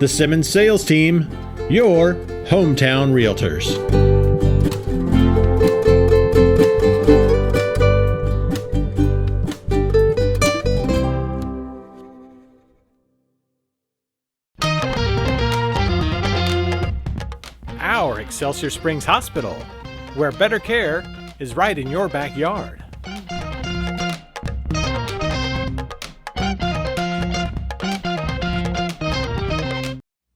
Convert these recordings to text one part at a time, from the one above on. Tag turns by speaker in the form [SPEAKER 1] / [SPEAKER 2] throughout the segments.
[SPEAKER 1] The Simmons Sales Team, your hometown realtors. Our Excelsior Springs Hospital, where better care is right in your backyard.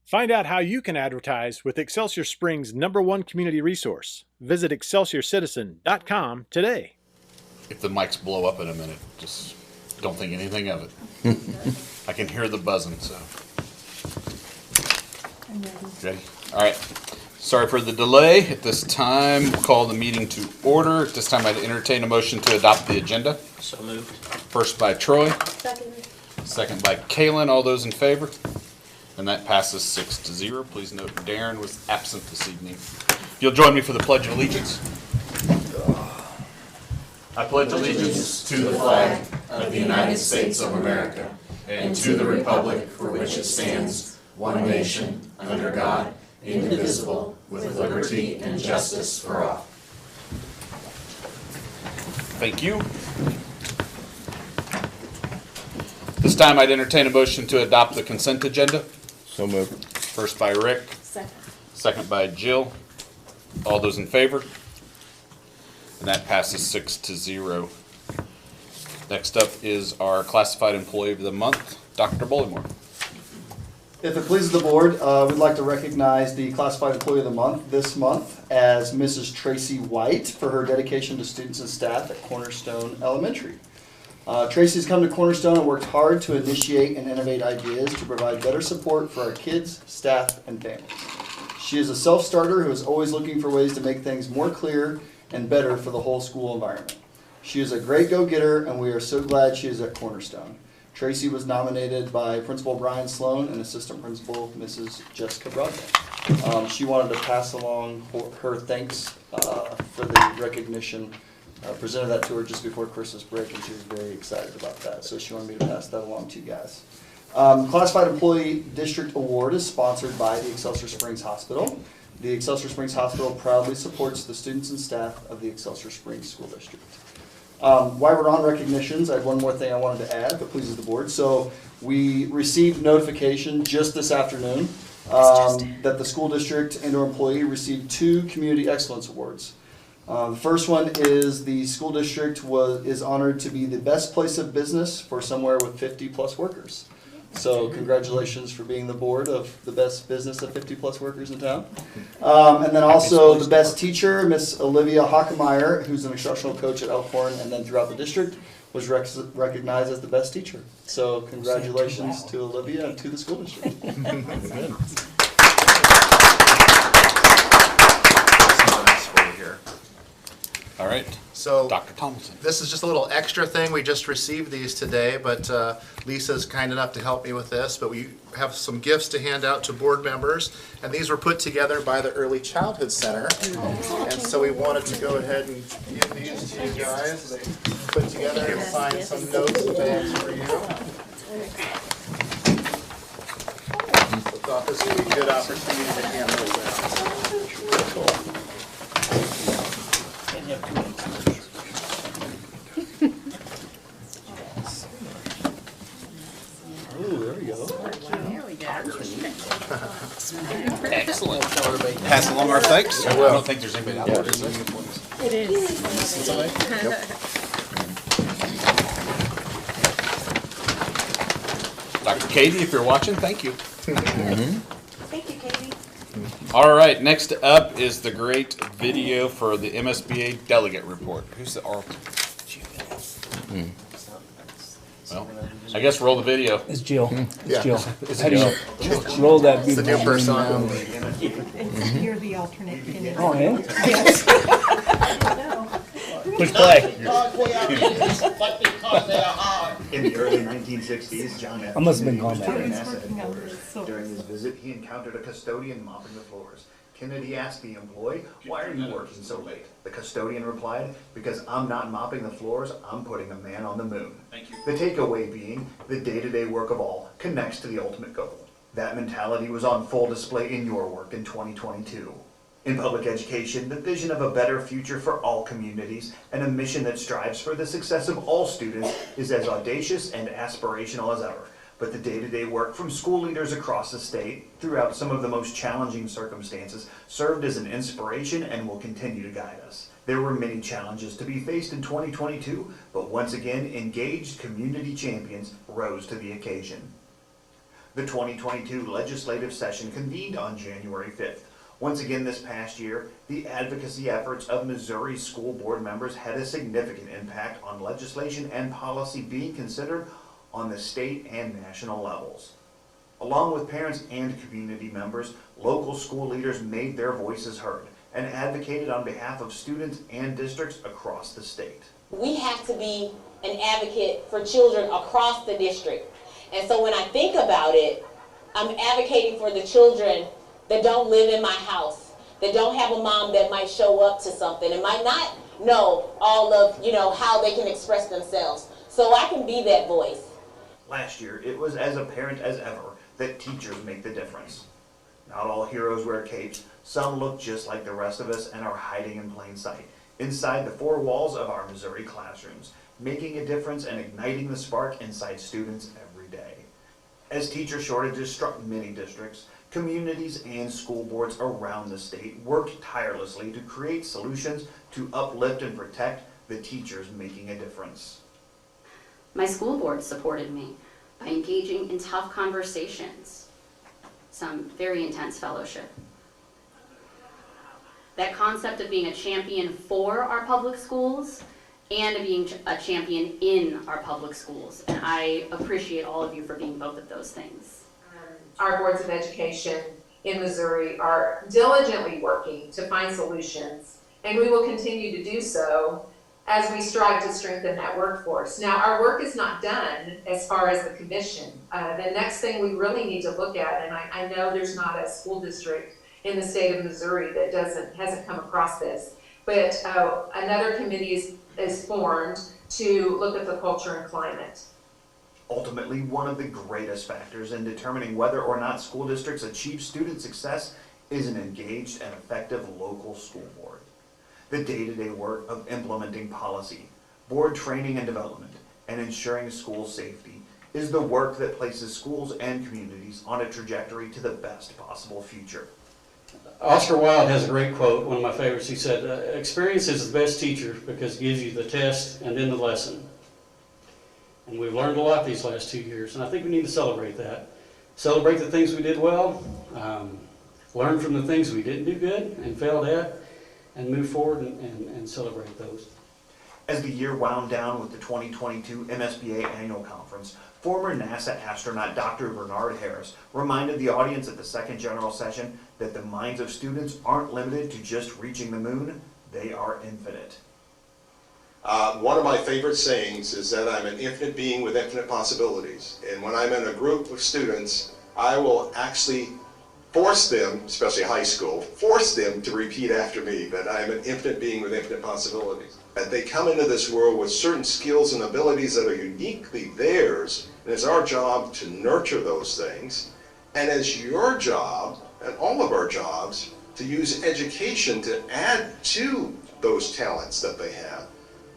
[SPEAKER 1] Find out how you can advertise with Excelsior Springs' #1 community resource. Visit excelsiorcitizen.com today.
[SPEAKER 2] If the mics blow up in a minute, just don't think anything of it. I can hear the buzzing, so.
[SPEAKER 3] I'm ready.
[SPEAKER 2] Ready? All right. Sorry for the delay. At this time, we'll call the meeting to order. At this time, I'd entertain a motion to adopt the agenda.
[SPEAKER 4] So moved.
[SPEAKER 2] First by Troy,
[SPEAKER 3] Second.
[SPEAKER 2] second by Kalen. All those in favor? And that passes 6-0. Please note Darren was absent this evening. If you'll join me for the Pledge of Allegiance. I pledge allegiance to the flag of the United States of America and to the republic for which it stands, one nation, under God, indivisible, with liberty and justice for all. Thank you. This time I'd entertain a motion to adopt the consent agenda.
[SPEAKER 5] So moved.
[SPEAKER 2] First by Rick,
[SPEAKER 3] Second.
[SPEAKER 2] second by Jill. All those in favor? And that passes 6-0. Next up is our classified employee of the month, Dr. Bullymore.
[SPEAKER 6] If it pleases the board, we'd like to recognize the Classified Employee of the Month this month as Mrs. Tracy White for her dedication to students and staff at Cornerstone Elementary. Tracy's come to Cornerstone and worked hard to initiate and innovate ideas to provide better support for our kids, staff, and families. She is a self-starter who is always looking for ways to make things more clear and better for the whole school environment. She is a great go-getter, and we are so glad she is at Cornerstone. Tracy was nominated by Principal Brian Sloan and Assistant Principal Mrs. Jessica Brogdon. She wanted to pass along her thanks for the recognition. Presented that to her just before Christmas break, and she was very excited about that. So she wanted me to pass that along to you guys. Classified Employee District Award is sponsored by the Excelsior Springs Hospital. The Excelsior Springs Hospital proudly supports the students and staff of the Excelsior Springs School District. While we're on recognitions, I have one more thing I wanted to add, if it pleases the board. So we received notification just this afternoon that the school district and our employee received 2 Community Excellence Awards. The first one is the school district is honored to be the best place of business for somewhere with 50+ workers. So congratulations for being the board of the best business of 50+ workers in town. And then also the best teacher, Miss Olivia Hockemeyer, who's an instructional coach at Elkhorn and then throughout the district, was recognized as the best teacher. So congratulations to Olivia and to the school district.
[SPEAKER 2] All right.
[SPEAKER 7] So
[SPEAKER 2] Dr. Thompson.
[SPEAKER 7] this is just a little extra thing. We just received these today, but Lisa's kind enough to help me with this. But we have some gifts to hand out to board members, and these were put together by the Early Childhood Center. And so we wanted to go ahead and give these to you guys. They put together and find some notes and things for you. So thought this would be a good opportunity to hand those out.
[SPEAKER 2] Excellent. Pass along our thanks. I don't think there's anybody out there. Is there?
[SPEAKER 3] It is.
[SPEAKER 2] Dr. Katie, if you're watching, thank you.
[SPEAKER 3] Thank you, Katie.
[SPEAKER 2] All right, next up is the great video for the MSBA delegate report. Who's the oracle? Well, I guess roll the video.
[SPEAKER 8] It's Jill.
[SPEAKER 7] Yeah.
[SPEAKER 8] Jill.
[SPEAKER 2] Is
[SPEAKER 8] How
[SPEAKER 2] it
[SPEAKER 8] do
[SPEAKER 2] Jill?
[SPEAKER 8] you roll that
[SPEAKER 7] It's the
[SPEAKER 8] beautiful
[SPEAKER 7] new person
[SPEAKER 8] green
[SPEAKER 7] on.
[SPEAKER 8] mound?
[SPEAKER 3] You're the alternate candidate.
[SPEAKER 8] Oh, yeah?
[SPEAKER 3] Yes. No.
[SPEAKER 8] Push play.
[SPEAKER 9] In the early 1960s, John F.
[SPEAKER 8] I must have been gone
[SPEAKER 9] Kennedy
[SPEAKER 8] back
[SPEAKER 9] was
[SPEAKER 8] then.
[SPEAKER 9] NASA
[SPEAKER 3] Working on
[SPEAKER 9] headquarters.
[SPEAKER 3] this, so-
[SPEAKER 9] During his visit, he encountered a custodian mopping the floors. Kennedy asked the employee, "Why are you working so late?" The custodian replied, "Because I'm not mopping the floors, I'm putting a man on the moon."
[SPEAKER 2] Thank you.
[SPEAKER 9] The takeaway being, the day-to-day work of all connects to the ultimate goal. That mentality was on full display in your work in 2022. In public education, the vision of a better future for all communities and a mission that strives for the success of all students is as audacious and aspirational as ever. But the day-to-day work from school leaders across the state, throughout some of the most challenging circumstances, served as an inspiration and will continue to guide us. There were many challenges to be faced in 2022, but once again, engaged community champions rose to the occasion. The 2022 legislative session convened on January 5th. Once again this past year, the advocacy efforts of Missouri school board members had a significant impact on legislation and policy being considered on the state and national levels. Along with parents and community members, local school leaders made their voices heard and advocated on behalf of students and districts across the state.
[SPEAKER 4] We have to be an advocate for children across the district. And so when I think about it, I'm advocating for the children that don't live in my house, that don't have a mom that might show up to something and might not know all of, how they can express themselves. So I can be that voice.
[SPEAKER 9] Last year, it was as apparent as ever that teachers make the difference. Not all heroes wear capes. Some look just like the rest of us and are hiding in plain sight, inside the four walls of our Missouri classrooms, making a difference and igniting the spark inside students every day. As teacher shortages struck many districts, communities and school boards around the state worked tirelessly to create solutions to uplift and protect the teachers making a difference.
[SPEAKER 5] My school board supported me by engaging in tough conversations, some very intense fellowship. That concept of being a champion for our public schools and of being a champion in our public schools. And I appreciate all of you for being both of those things.
[SPEAKER 10] Our boards of education in Missouri are diligently working to find solutions, and we will continue to do so as we strive to strengthen that workforce. Now, our work is not done as far as the commission. The next thing we really need to look at, and I know there's not a school district in the state of Missouri that hasn't come across this, but another committee is formed to look at the culture and climate.
[SPEAKER 9] Ultimately, one of the greatest factors in determining whether or not school districts achieve student success is an engaged and effective local school board. The day-to-day work of implementing policy, board training and development, and ensuring school safety is the work that places schools and communities on a trajectory to the best possible future.
[SPEAKER 11] Oscar Wilde has a great quote, one of my favorites. He said, experience is the best teacher because it gives you the test and then the lesson. And we've learned a lot these last 2 years, and I think we need to celebrate that. Celebrate the things we did well, learn from the things we didn't do good and failed at, and move forward and celebrate those.
[SPEAKER 9] As the year wound down with the 2022 MSBA Annual Conference, former NASA astronaut Dr. Bernard Harris reminded the audience at the second general session that the minds of students aren't limited to just reaching the moon, they are infinite.
[SPEAKER 2] One of my favorite sayings is that I'm an infinite being with infinite possibilities. And when I'm in a group of students, I will actually force them, especially high school, force them to repeat after me that I'm an infinite being with infinite possibilities. That they come into this world with certain skills and abilities that are uniquely theirs, and it's our job to nurture those things. And it's your job, and all of our jobs, to use education to add to those talents that they have.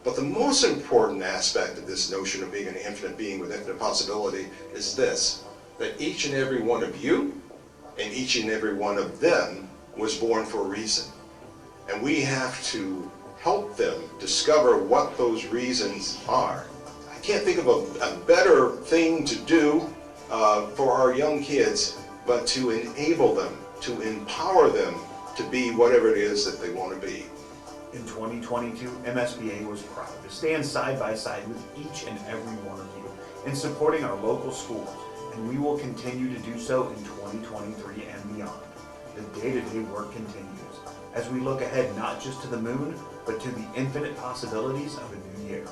[SPEAKER 2] But the most important aspect of this notion of being an infinite being with infinite possibility is this, that each and every one of you and each and every one of them was born for a reason. And we have to help them discover what those reasons are. I can't think of a better thing to do for our young kids, but to enable them, to empower them to be whatever it is that they want to be.
[SPEAKER 9] In 2022, MSBA was proud to stand side by side with each and every one of you in supporting our local schools, and we will continue to do so in 2023 and beyond. The day-to-day work continues as we look ahead not just to the moon, but to the infinite possibilities of a new year.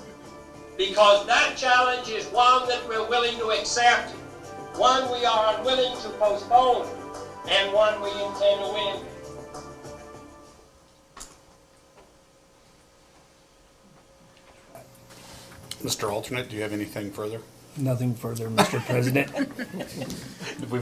[SPEAKER 12] Because that challenge is one that we're willing to accept, one we are unwilling to postpone, and one we intend to win.
[SPEAKER 13] Mr. Alternate, do you have anything further?
[SPEAKER 8] Nothing further, Mr. President.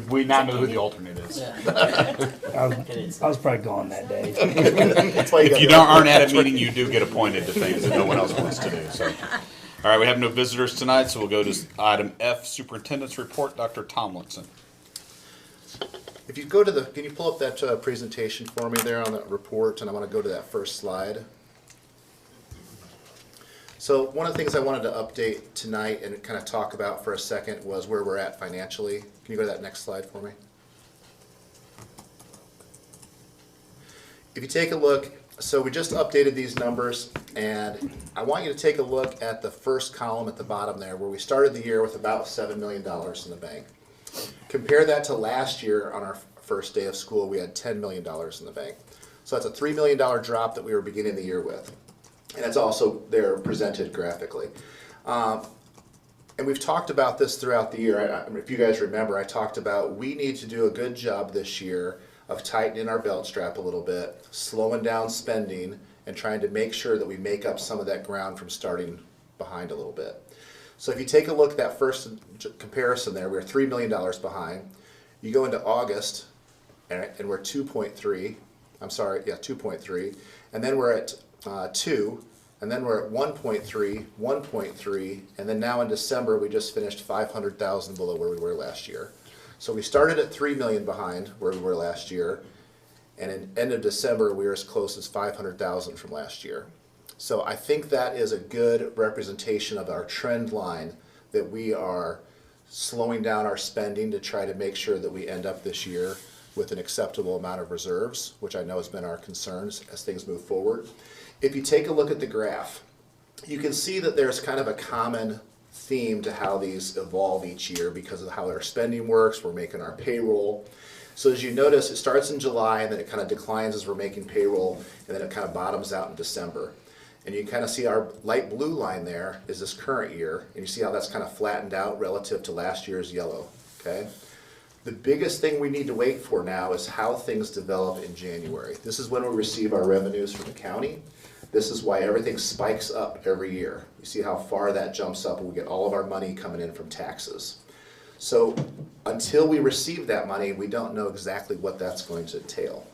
[SPEAKER 13] We now know who the alternate is.
[SPEAKER 8] I was probably gone that day.
[SPEAKER 13] If you aren't at a meeting, you do get appointed to things that no one else wants to do. So, all right, we have no visitors tonight, so we'll go to item F, Superintendent's Report. Dr. Tomlinson.
[SPEAKER 7] If you go to can you pull up that presentation for me there on that report, and I want to go to that first slide. So one of the things I wanted to update tonight and kind of talk about for a second was where we're at financially. Can you go to that next slide for me? If you take a look, so we just updated these numbers, and I want you to take a look at the first column at the bottom there, where we started the year with about $7 million in the bank. Compare that to last year on our first day of school, we had $10 million in the bank. So that's a $3 million drop that we were beginning the year with. And it's also there presented graphically. And we've talked about this throughout the year. If you guys remember, I talked about we need to do a good job this year of tightening our belt strap a little bit, slowing down spending, and trying to make sure that we make up some of that ground from starting behind a little bit. So if you take a look at that first comparison there, we're $3 million behind. You go into August, and we're 2.3. I'm sorry, yeah, 2.3. And then we're at 2, and then we're at 1.3, 1.3, and then now in December we just finished 500,000 below where we were last year. So we started at 3 million behind where we were last year, and in end of December we were as close as 500,000 from last year. So I think that is a good representation of our trend line, that we are slowing down our spending to try to make sure that we end up this year with an acceptable amount of reserves, which I know has been our concerns as things move forward. If you take a look at the graph, you can see that there's kind of a common theme to how these evolve each year because of how our spending works. We're making our payroll. So as you notice, it starts in July and then it kind of declines as we're making payroll, and then it kind of bottoms out in December. And you can kind of see our light blue line there is this current year, and you see how that's kind of flattened out relative to last year's yellow, okay? The biggest thing we need to wait for now is how things develop in January. This is when we receive our revenues from the county. This is why everything spikes up every year. You see how far that jumps up when we get all of our money coming in from taxes. So until we receive that money, we don't know exactly what that's going to entail.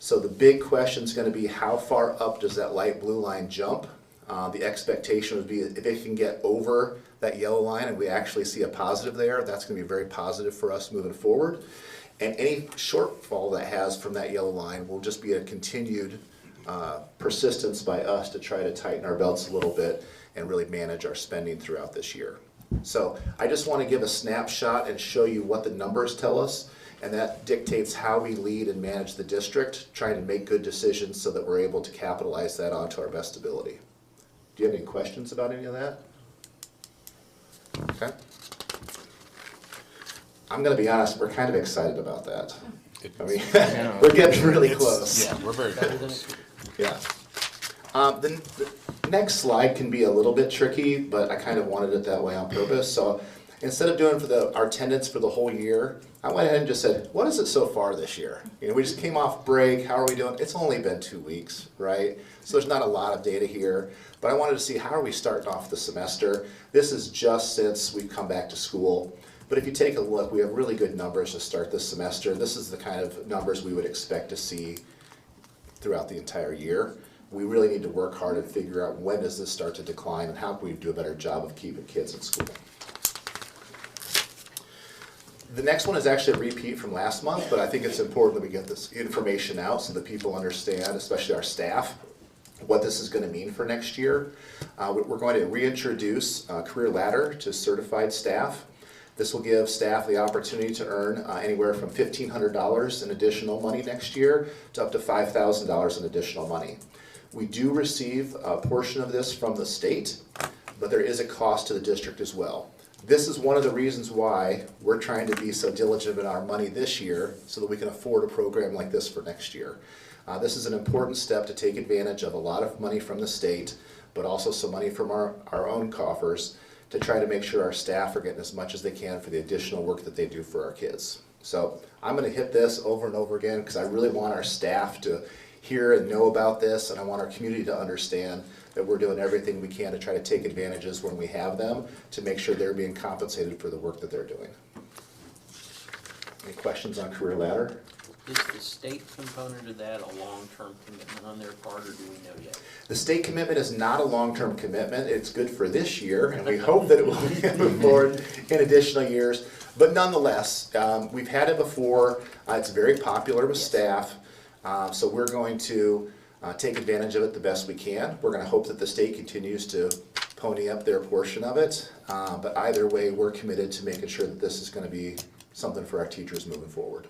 [SPEAKER 7] So the big question is going to be, how far up does that light blue line jump? The expectation would be if it can get over that yellow line and we actually see a positive there, that's going to be very positive for us moving forward. And any shortfall that has from that yellow line will just be a continued persistence by us to try to tighten our belts a little bit and really manage our spending throughout this year. So I just want to give a snapshot and show you what the numbers tell us, and that dictates how we lead and manage the district, trying to make good decisions so that we're able to capitalize that onto our best ability. Do you have any questions about any of that? Okay. I'm going to be honest, we're kind of excited about that. I mean, we're getting really close.
[SPEAKER 13] Yeah, we're very close.
[SPEAKER 7] Yeah. The next slide can be a little bit tricky, but I kind of wanted it that way on purpose. So instead of doing our attendance for the whole year, I went ahead and just said, what is it so far this year? You know, we just came off break. How are we doing? It's only been 2 weeks, right? So there's not a lot of data here, but I wanted to see how are we starting off the semester. This is just since we've come back to school. But if you take a look, we have really good numbers to start this semester. This is the kind of numbers we would expect to see throughout the entire year. We really need to work hard and figure out when does this start to decline and how can we do a better job of keeping kids in school. The next one is actually a repeat from last month, but I think it's important that we get this information out so that people understand, especially our staff, what this is going to mean for next year. We're going to reintroduce Career Ladder to certified staff. This will give staff the opportunity to earn anywhere from $1,500 in additional money next year to up to $5,000 in additional money. We do receive a portion of this from the state, but there is a cost to the district as well. This is one of the reasons why we're trying to be so diligent in our money this year so that we can afford a program like this for next year. This is an important step to take advantage of a lot of money from the state, but also some money from our own coffers to try to make sure our staff are getting as much as they can for the additional work that they do for our kids. So I'm going to hit this over and over again because I really want our staff to hear and know about this, and I want our community to understand that we're doing everything we can to try to take advantages when we have them to make sure they're being compensated for the work that they're doing. Any questions on Career Ladder?
[SPEAKER 14] Is the state component of that a long-term commitment on their part, or do we know yet?
[SPEAKER 7] The state commitment is not a long-term commitment. It's good for this year, and we hope that it will move forward in additional years. But nonetheless, we've had it before. It's very popular with staff, so we're going to take advantage of it the best we can. We're going to hope that the state continues to pony up their portion of it. But either way, we're committed to making sure that this is going to be something for our teachers moving forward.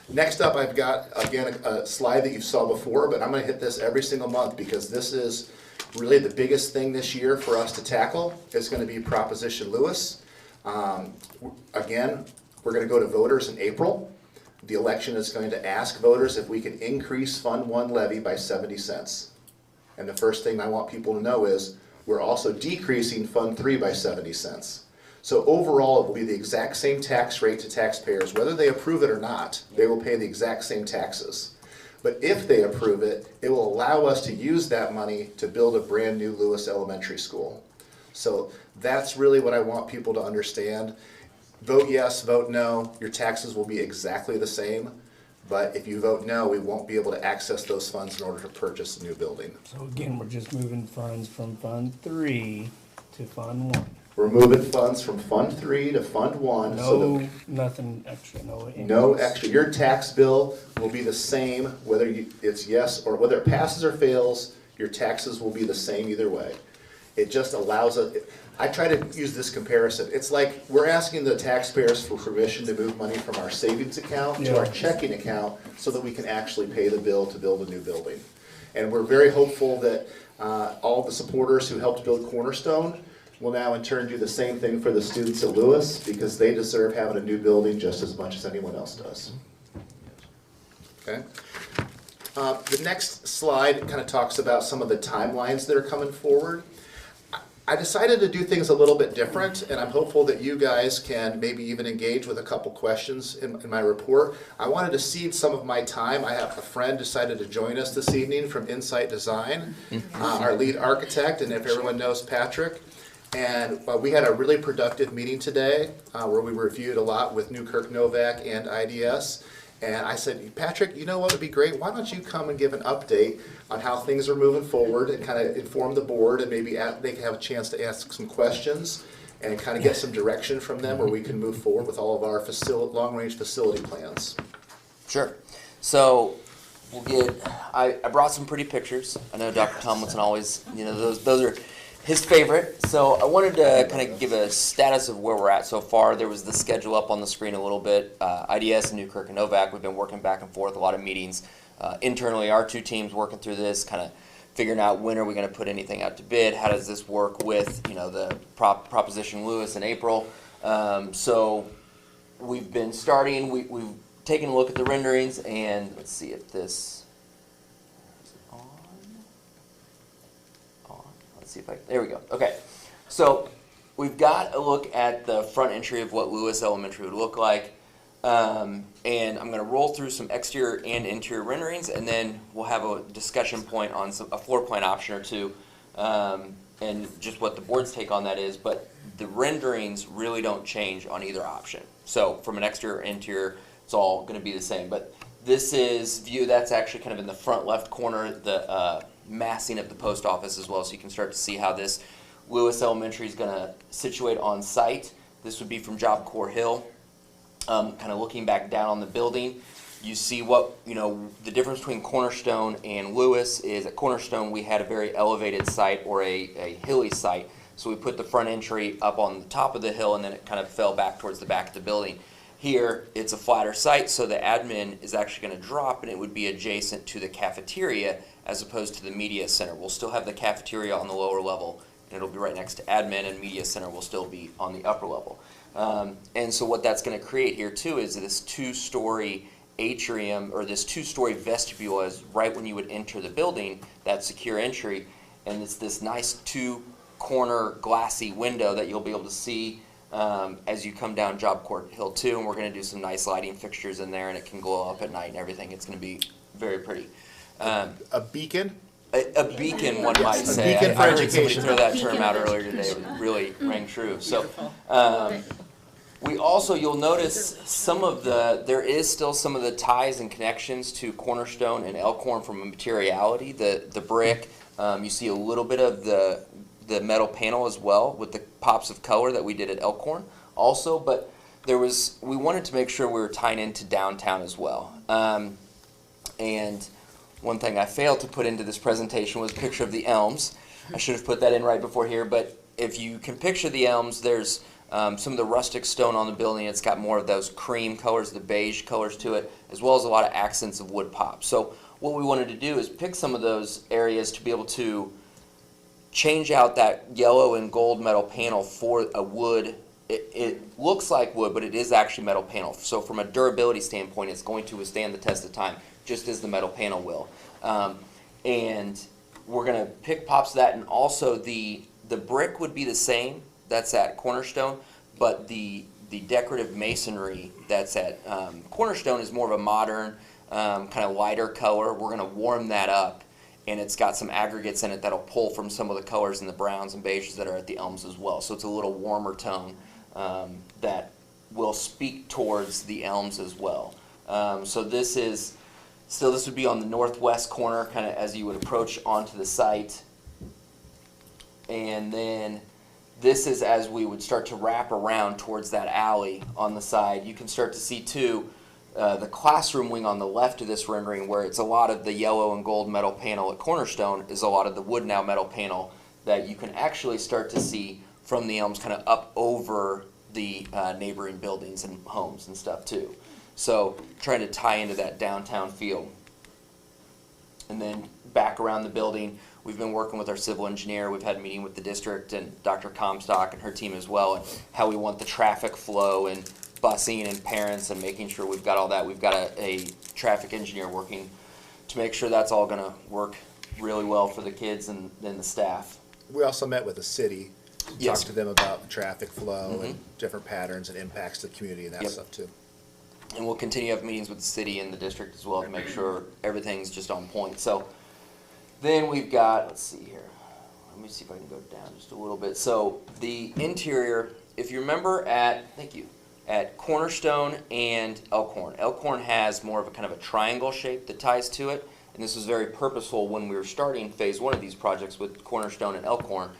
[SPEAKER 7] Next up, I've got, again, a slide that you saw before, but I'm going to hit this every single month because this is really the biggest thing this year for us to tackle. It's going to be Proposition Lewis. Again, we're going to go to voters in April. The election is going to ask voters if we can increase Fund 1 levy by 70 cents. And the first thing I want people to know is we're also decreasing Fund 3 by 70 cents. So overall, it will be the exact same tax rate to taxpayers. Whether they approve it or not, they will pay the exact same taxes. But if they approve it, it will allow us to use that money to build a brand new Lewis Elementary School. So that's really what I want people to understand. Vote yes, vote no, your taxes will be exactly the same. But if you vote no, we won't be able to access those funds in order to purchase a new building.
[SPEAKER 8] So again, we're just moving funds from Fund 3 to Fund 1.
[SPEAKER 7] We're moving funds from Fund 3 to Fund 1.
[SPEAKER 8] No, nothing extra, no increase.
[SPEAKER 7] No extra. Your tax bill will be the same whether it's yes or whether it passes or fails. Your taxes will be the same either way. It just allows us. I try to use this comparison. It's like we're asking the taxpayers for permission to move money from our savings account to our checking account so that we can actually pay the bill to build a new building. And we're very hopeful that all the supporters who helped build Cornerstone will now in turn do the same thing for the students at Lewis because they deserve having a new building just as much as anyone else does. Okay. The next slide kind of talks about some of the timelines that are coming forward. I decided to do things a little bit different, and I'm hopeful that you guys can maybe even engage with a couple questions in my report. I wanted to cede some of my time. I have a friend decided to join us this evening from Insight Design, our lead architect, and if everyone knows Patrick. And we had a really productive meeting today where we reviewed a lot with Newkirk Novak and IDS. And I said, Patrick, you know what would be great? Why don't you come and give an update on how things are moving forward and kind of inform the board and maybe they can have a chance to ask some questions and kind of get some direction from them where we can move forward with all of our long-range facility plans.
[SPEAKER 15] Sure. So we'll get, I brought some pretty pictures. I know Dr. Tomlinson always, those are his favorite. So I wanted to kind of give a status of where we're at so far. There was the schedule up on the screen a little bit. IDS and Newkirk and Novak, we've been working back and forth, a lot of meetings. Internally, our two teams working through this, kind of figuring out when are we going to put anything out to bid, how does this work with the Proposition Lewis in April. So we've been starting, we've taken a look at the renderings, and let's see if this is on. Let's see if there we go. Okay, so we've got a look at the front entry of what Lewis Elementary would look like. And I'm going to roll through some exterior and interior renderings, and then we'll have a discussion point on a floor plan option or two, and just what the board's take on that is. But the renderings really don't change on either option. So from an exterior or interior, it's all going to be the same. But this is view that's actually kind of in the front left corner, the massing of the post office as well, so you can start to see how this Lewis Elementary is going to situate on site. This would be from Job Corps Hill. Kind of looking back down on the building, you see what, the difference between Cornerstone and Lewis is at Cornerstone we had a very elevated site or a hilly site. So we put the front entry up on the top of the hill and then it kind of fell back towards the back of the building. Here it's a flatter site, so the admin is actually going to drop and it would be adjacent to the cafeteria as opposed to the media center. We'll still have the cafeteria on the lower level and it'll be right next to admin, and media center will still be on the upper level. And so what that's going to create here too is this two-story atrium, or this two-story vestibule is right when you would enter the building, that secure entry, and it's this nice two-corner glassy window that you'll be able to see as you come down Job Corps Hill 2, and we're going to do some nice lighting fixtures in there, and it can glow up at night and everything. It's going to be very pretty.
[SPEAKER 7] A beacon
[SPEAKER 15] A beacon, one might
[SPEAKER 7] A
[SPEAKER 15] say.
[SPEAKER 7] beacon for
[SPEAKER 15] I heard somebody
[SPEAKER 7] education.
[SPEAKER 15] throw that
[SPEAKER 5] Beacon
[SPEAKER 15] term out
[SPEAKER 5] of
[SPEAKER 15] earlier today. It
[SPEAKER 5] education.
[SPEAKER 15] really rang true. So,
[SPEAKER 5] Beautiful.
[SPEAKER 15] we also, you'll notice there is still some of the ties and connections to Cornerstone and Elkhorn from a materiality. The brick, you see a little bit of the metal panel as well with the pops of color that we did at Elkhorn also, but we wanted to make sure we were tying into downtown as well. And one thing I failed to put into this presentation was a picture of the elms. I should have put that in right before here, but if you can picture the elms, there's some of the rustic stone on the building. It's got more of those cream colors, the beige colors to it, as well as a lot of accents of wood pop. So what we wanted to do is pick some of those areas to be able to change out that yellow and gold metal panel for a wood. It looks like wood, but it is actually metal panel. So from a durability standpoint, it's going to withstand the test of time, just as the metal panel will. And we're going to pick pops of that, and also the brick would be the same. That's at Cornerstone, but the decorative masonry that's at Cornerstone is more of a modern, kind of lighter color. We're going to warm that up, and it's got some aggregates in it that'll pull from some of the colors in the browns and beiges that are at the elms as well. So it's a little warmer tone that will speak towards the elms as well. So this would be on the northwest corner, kind of as you would approach onto the site. And then this is as we would start to wrap around towards that alley on the side. You can start to see too the classroom wing on the left of this rendering, where it's a lot of the yellow and gold metal panel at Cornerstone, is a lot of the wood now metal panel that you can actually start to see from the elms kind of up over the neighboring buildings and homes and stuff too. So trying to tie into that downtown feel. And then back around the building, we've been working with our civil engineer. We've had a meeting with the district and Dr. Comstock and her team as well, and how we want the traffic flow and busing and parents and making sure we've got all that. We've got a traffic engineer working to make sure that's all going to work really well for the kids and the staff.
[SPEAKER 7] We also met with the city,
[SPEAKER 15] Yes.
[SPEAKER 7] talked to them about the traffic flow and different patterns and impacts to the community and that stuff too.
[SPEAKER 15] And we'll continue to have meetings with the city and the district as well to make sure everything's just on point. So then we've got, let's see here. Let me see if I can go down just a little bit. So the interior, if you remember at Cornerstone and Elkhorn. Elkhorn has more of a kind of a triangle shape that ties to it. And this was very purposeful when we were starting phase one of these projects with Cornerstone and Elkhorn.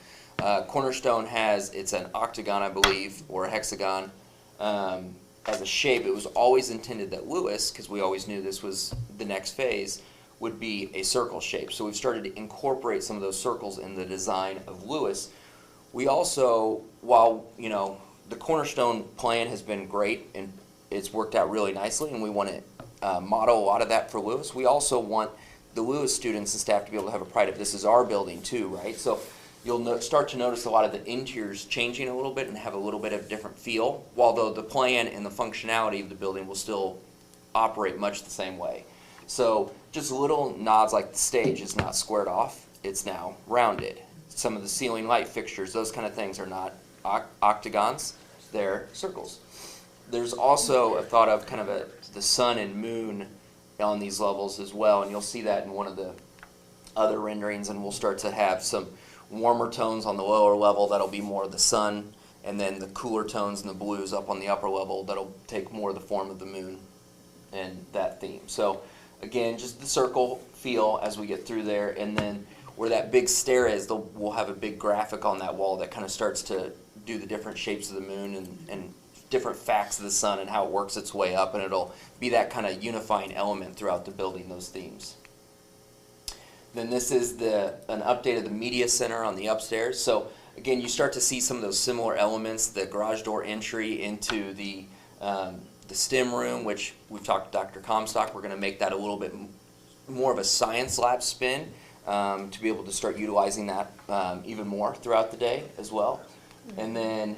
[SPEAKER 15] Cornerstone it's an octagon, I believe, or a hexagon. As a shape, it was always intended that Lewis, because we always knew this was the next phase, would be a circle shape. So we've started to incorporate some of those circles in the design of Lewis. We also, while the Cornerstone plan has been great and it's worked out really nicely, and we want to model a lot of that for Lewis, we also want the Lewis students and staff to be able to have a pride of this is our building too, right? So you'll start to notice a lot of the interiors changing a little bit and have a little bit of a different feel, although the plan and the functionality of the building will still operate much the same way. So just little nods, like the stage is not squared off, it's now rounded. Some of the ceiling light fixtures, those kind of things are not octagons, they're circles. There's also a thought of kind of the sun and moon on these levels as well, and you'll see that in one of the other renderings, and we'll start to have some warmer tones on the lower level that'll be more of the sun, and then the cooler tones and the blues up on the upper level that'll take more of the form of the moon and that theme. So again, just the circle feel as we get through there, and then where that big stair is, we'll have a big graphic on that wall that kind of starts to do the different shapes of the moon and different facts of the sun and how it works its way up, and it'll be that kind of unifying element throughout the building, those themes. Then this is an update of the media center on the upstairs. So again, you start to see some of those similar elements, the garage door entry into the STEM room, which we've talked to Dr. Comstock. We're going to make that a little bit more of a science lab spin to be able to start utilizing that even more throughout the day as well. And then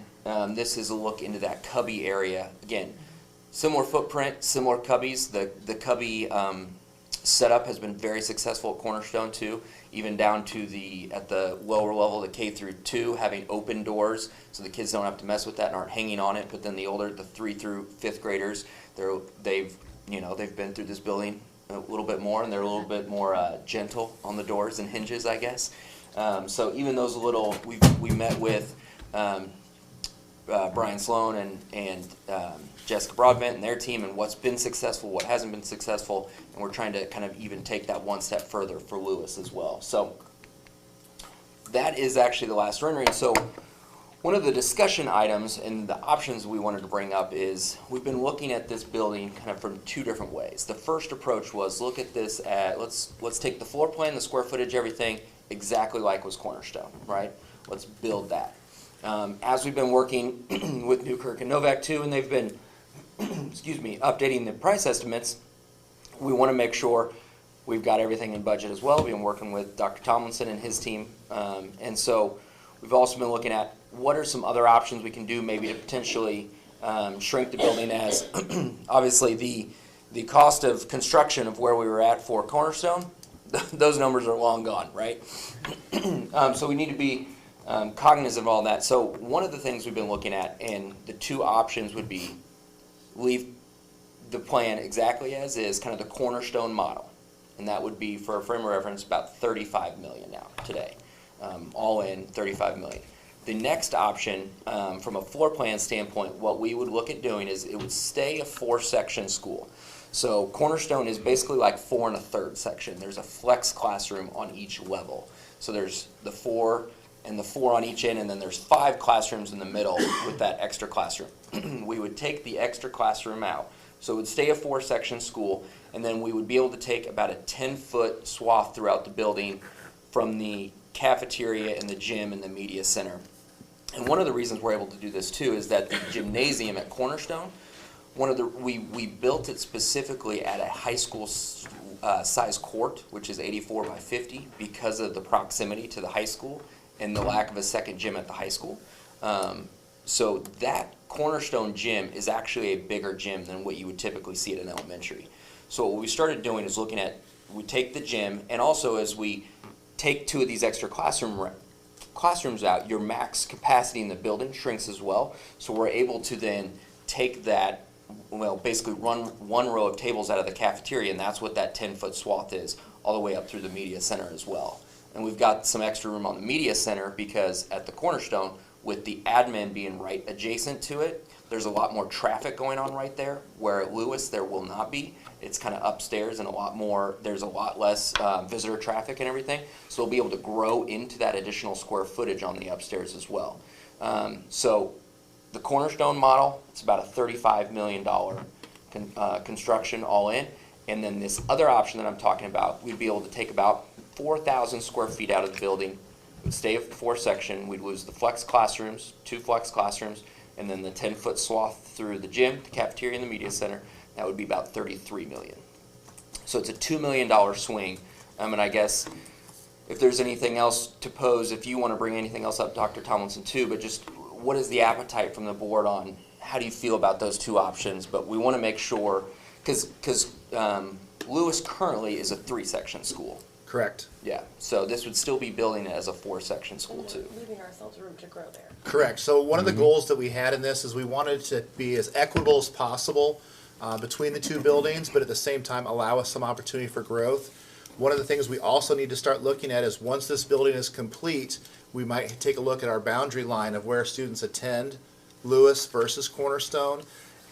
[SPEAKER 15] this is a look into that cubby area. Again, similar footprint, similar cubbies. The cubby setup has been very successful at Cornerstone too, even down to at the lower level, the K through 2, having open doors so the kids don't have to mess with that and aren't hanging on it. But then the 3 through 5th graders, they've been through this building a little bit more, and they're a little bit more gentle on the doors and hinges, I guess. So even those little, we met with Brian Sloan and Jessica Broadbent and their team, and what's been successful, what hasn't been successful, and we're trying to kind of even take that one step further for Lewis as well. So that is actually the last rendering. So one of the discussion items and the options we wanted to bring up is we've been looking at this building kind of from two different ways. The first approach was look at this at, let's take the floor plan, the square footage, everything exactly like was Cornerstone, right? Let's build that. As we've been working with Newkirk and Novak too, and they've been, excuse me, updating the price estimates, we want to make sure we've got everything in budget as well. We've been working with Dr. Tomlinson and his team, and so we've also been looking at what are some other options we can do maybe to potentially shrink the building, as obviously the cost of construction of where we were at for Cornerstone, those numbers are long gone, right? So we need to be cognizant of all that. So one of the things we've been looking at, and the two options would be leave the plan exactly as is, kind of the Cornerstone model, and that would be, for a frame of reference, about $35 million now today, all in $35 million. The next option, from a floor plan standpoint, what we would look at doing is it would stay a 4-section school. So Cornerstone is basically like 4 1/3 section. There's a flex classroom on each level. So there's the 4 and the 4 on each end, and then there's 5 classrooms in the middle with that extra classroom. We would take the extra classroom out. So it would stay a 4-section school, and then we would be able to take about a 10-foot swath throughout the building from the cafeteria and the gym and the media center. And one of the reasons we're able to do this too is that the gymnasium at Cornerstone, we built it specifically at a high school size court, which is 84 by 50, because of the proximity to the high school and the lack of a second gym at the high school. So that Cornerstone gym is actually a bigger gym than what you would typically see at an elementary. So what we started doing is looking at, we take the gym, and also as we take 2 of these extra classrooms out, your max capacity in the building shrinks as well. So we're able to then take that, well, basically run 1 row of tables out of the cafeteria, and that's what that 10-foot swath is, all the way up through the media center as well. And we've got some extra room on the media center because at the Cornerstone, with the admin being right adjacent to it, there's a lot more traffic going on right there, where at Lewis there will not be. It's kind of upstairs and there's a lot less visitor traffic and everything. So we'll be able to grow into that additional square footage on the upstairs as well. So the Cornerstone model, it's about a $35 million construction all in. And then this other option that I'm talking about, we'd be able to take about 4,000 square feet out of the building. It would stay a 4-section. We'd lose the flex classrooms, 2 flex classrooms, and then the 10-foot swath through the gym, the cafeteria, and the media center. That would be about $33 million. So it's a $2 million swing. And I guess if there's anything else to pose, if you want to bring anything else up, Dr. Tomlinson too, but just what is the appetite from the board on how do you feel about those 2 options? But we want to make sure, because Lewis currently is a 3-section school.
[SPEAKER 7] Correct.
[SPEAKER 15] Yeah, so this would still be building it as a 4-section school too.
[SPEAKER 3] Leaving ourselves room to grow there.
[SPEAKER 7] Correct. So one of the goals that we had in this is we wanted to be as equitable as possible between the 2 buildings, but at the same time allow us some opportunity for growth. One of the things we also need to start looking at is once this building is complete, we might take a look at our boundary line of where students attend Lewis versus Cornerstone.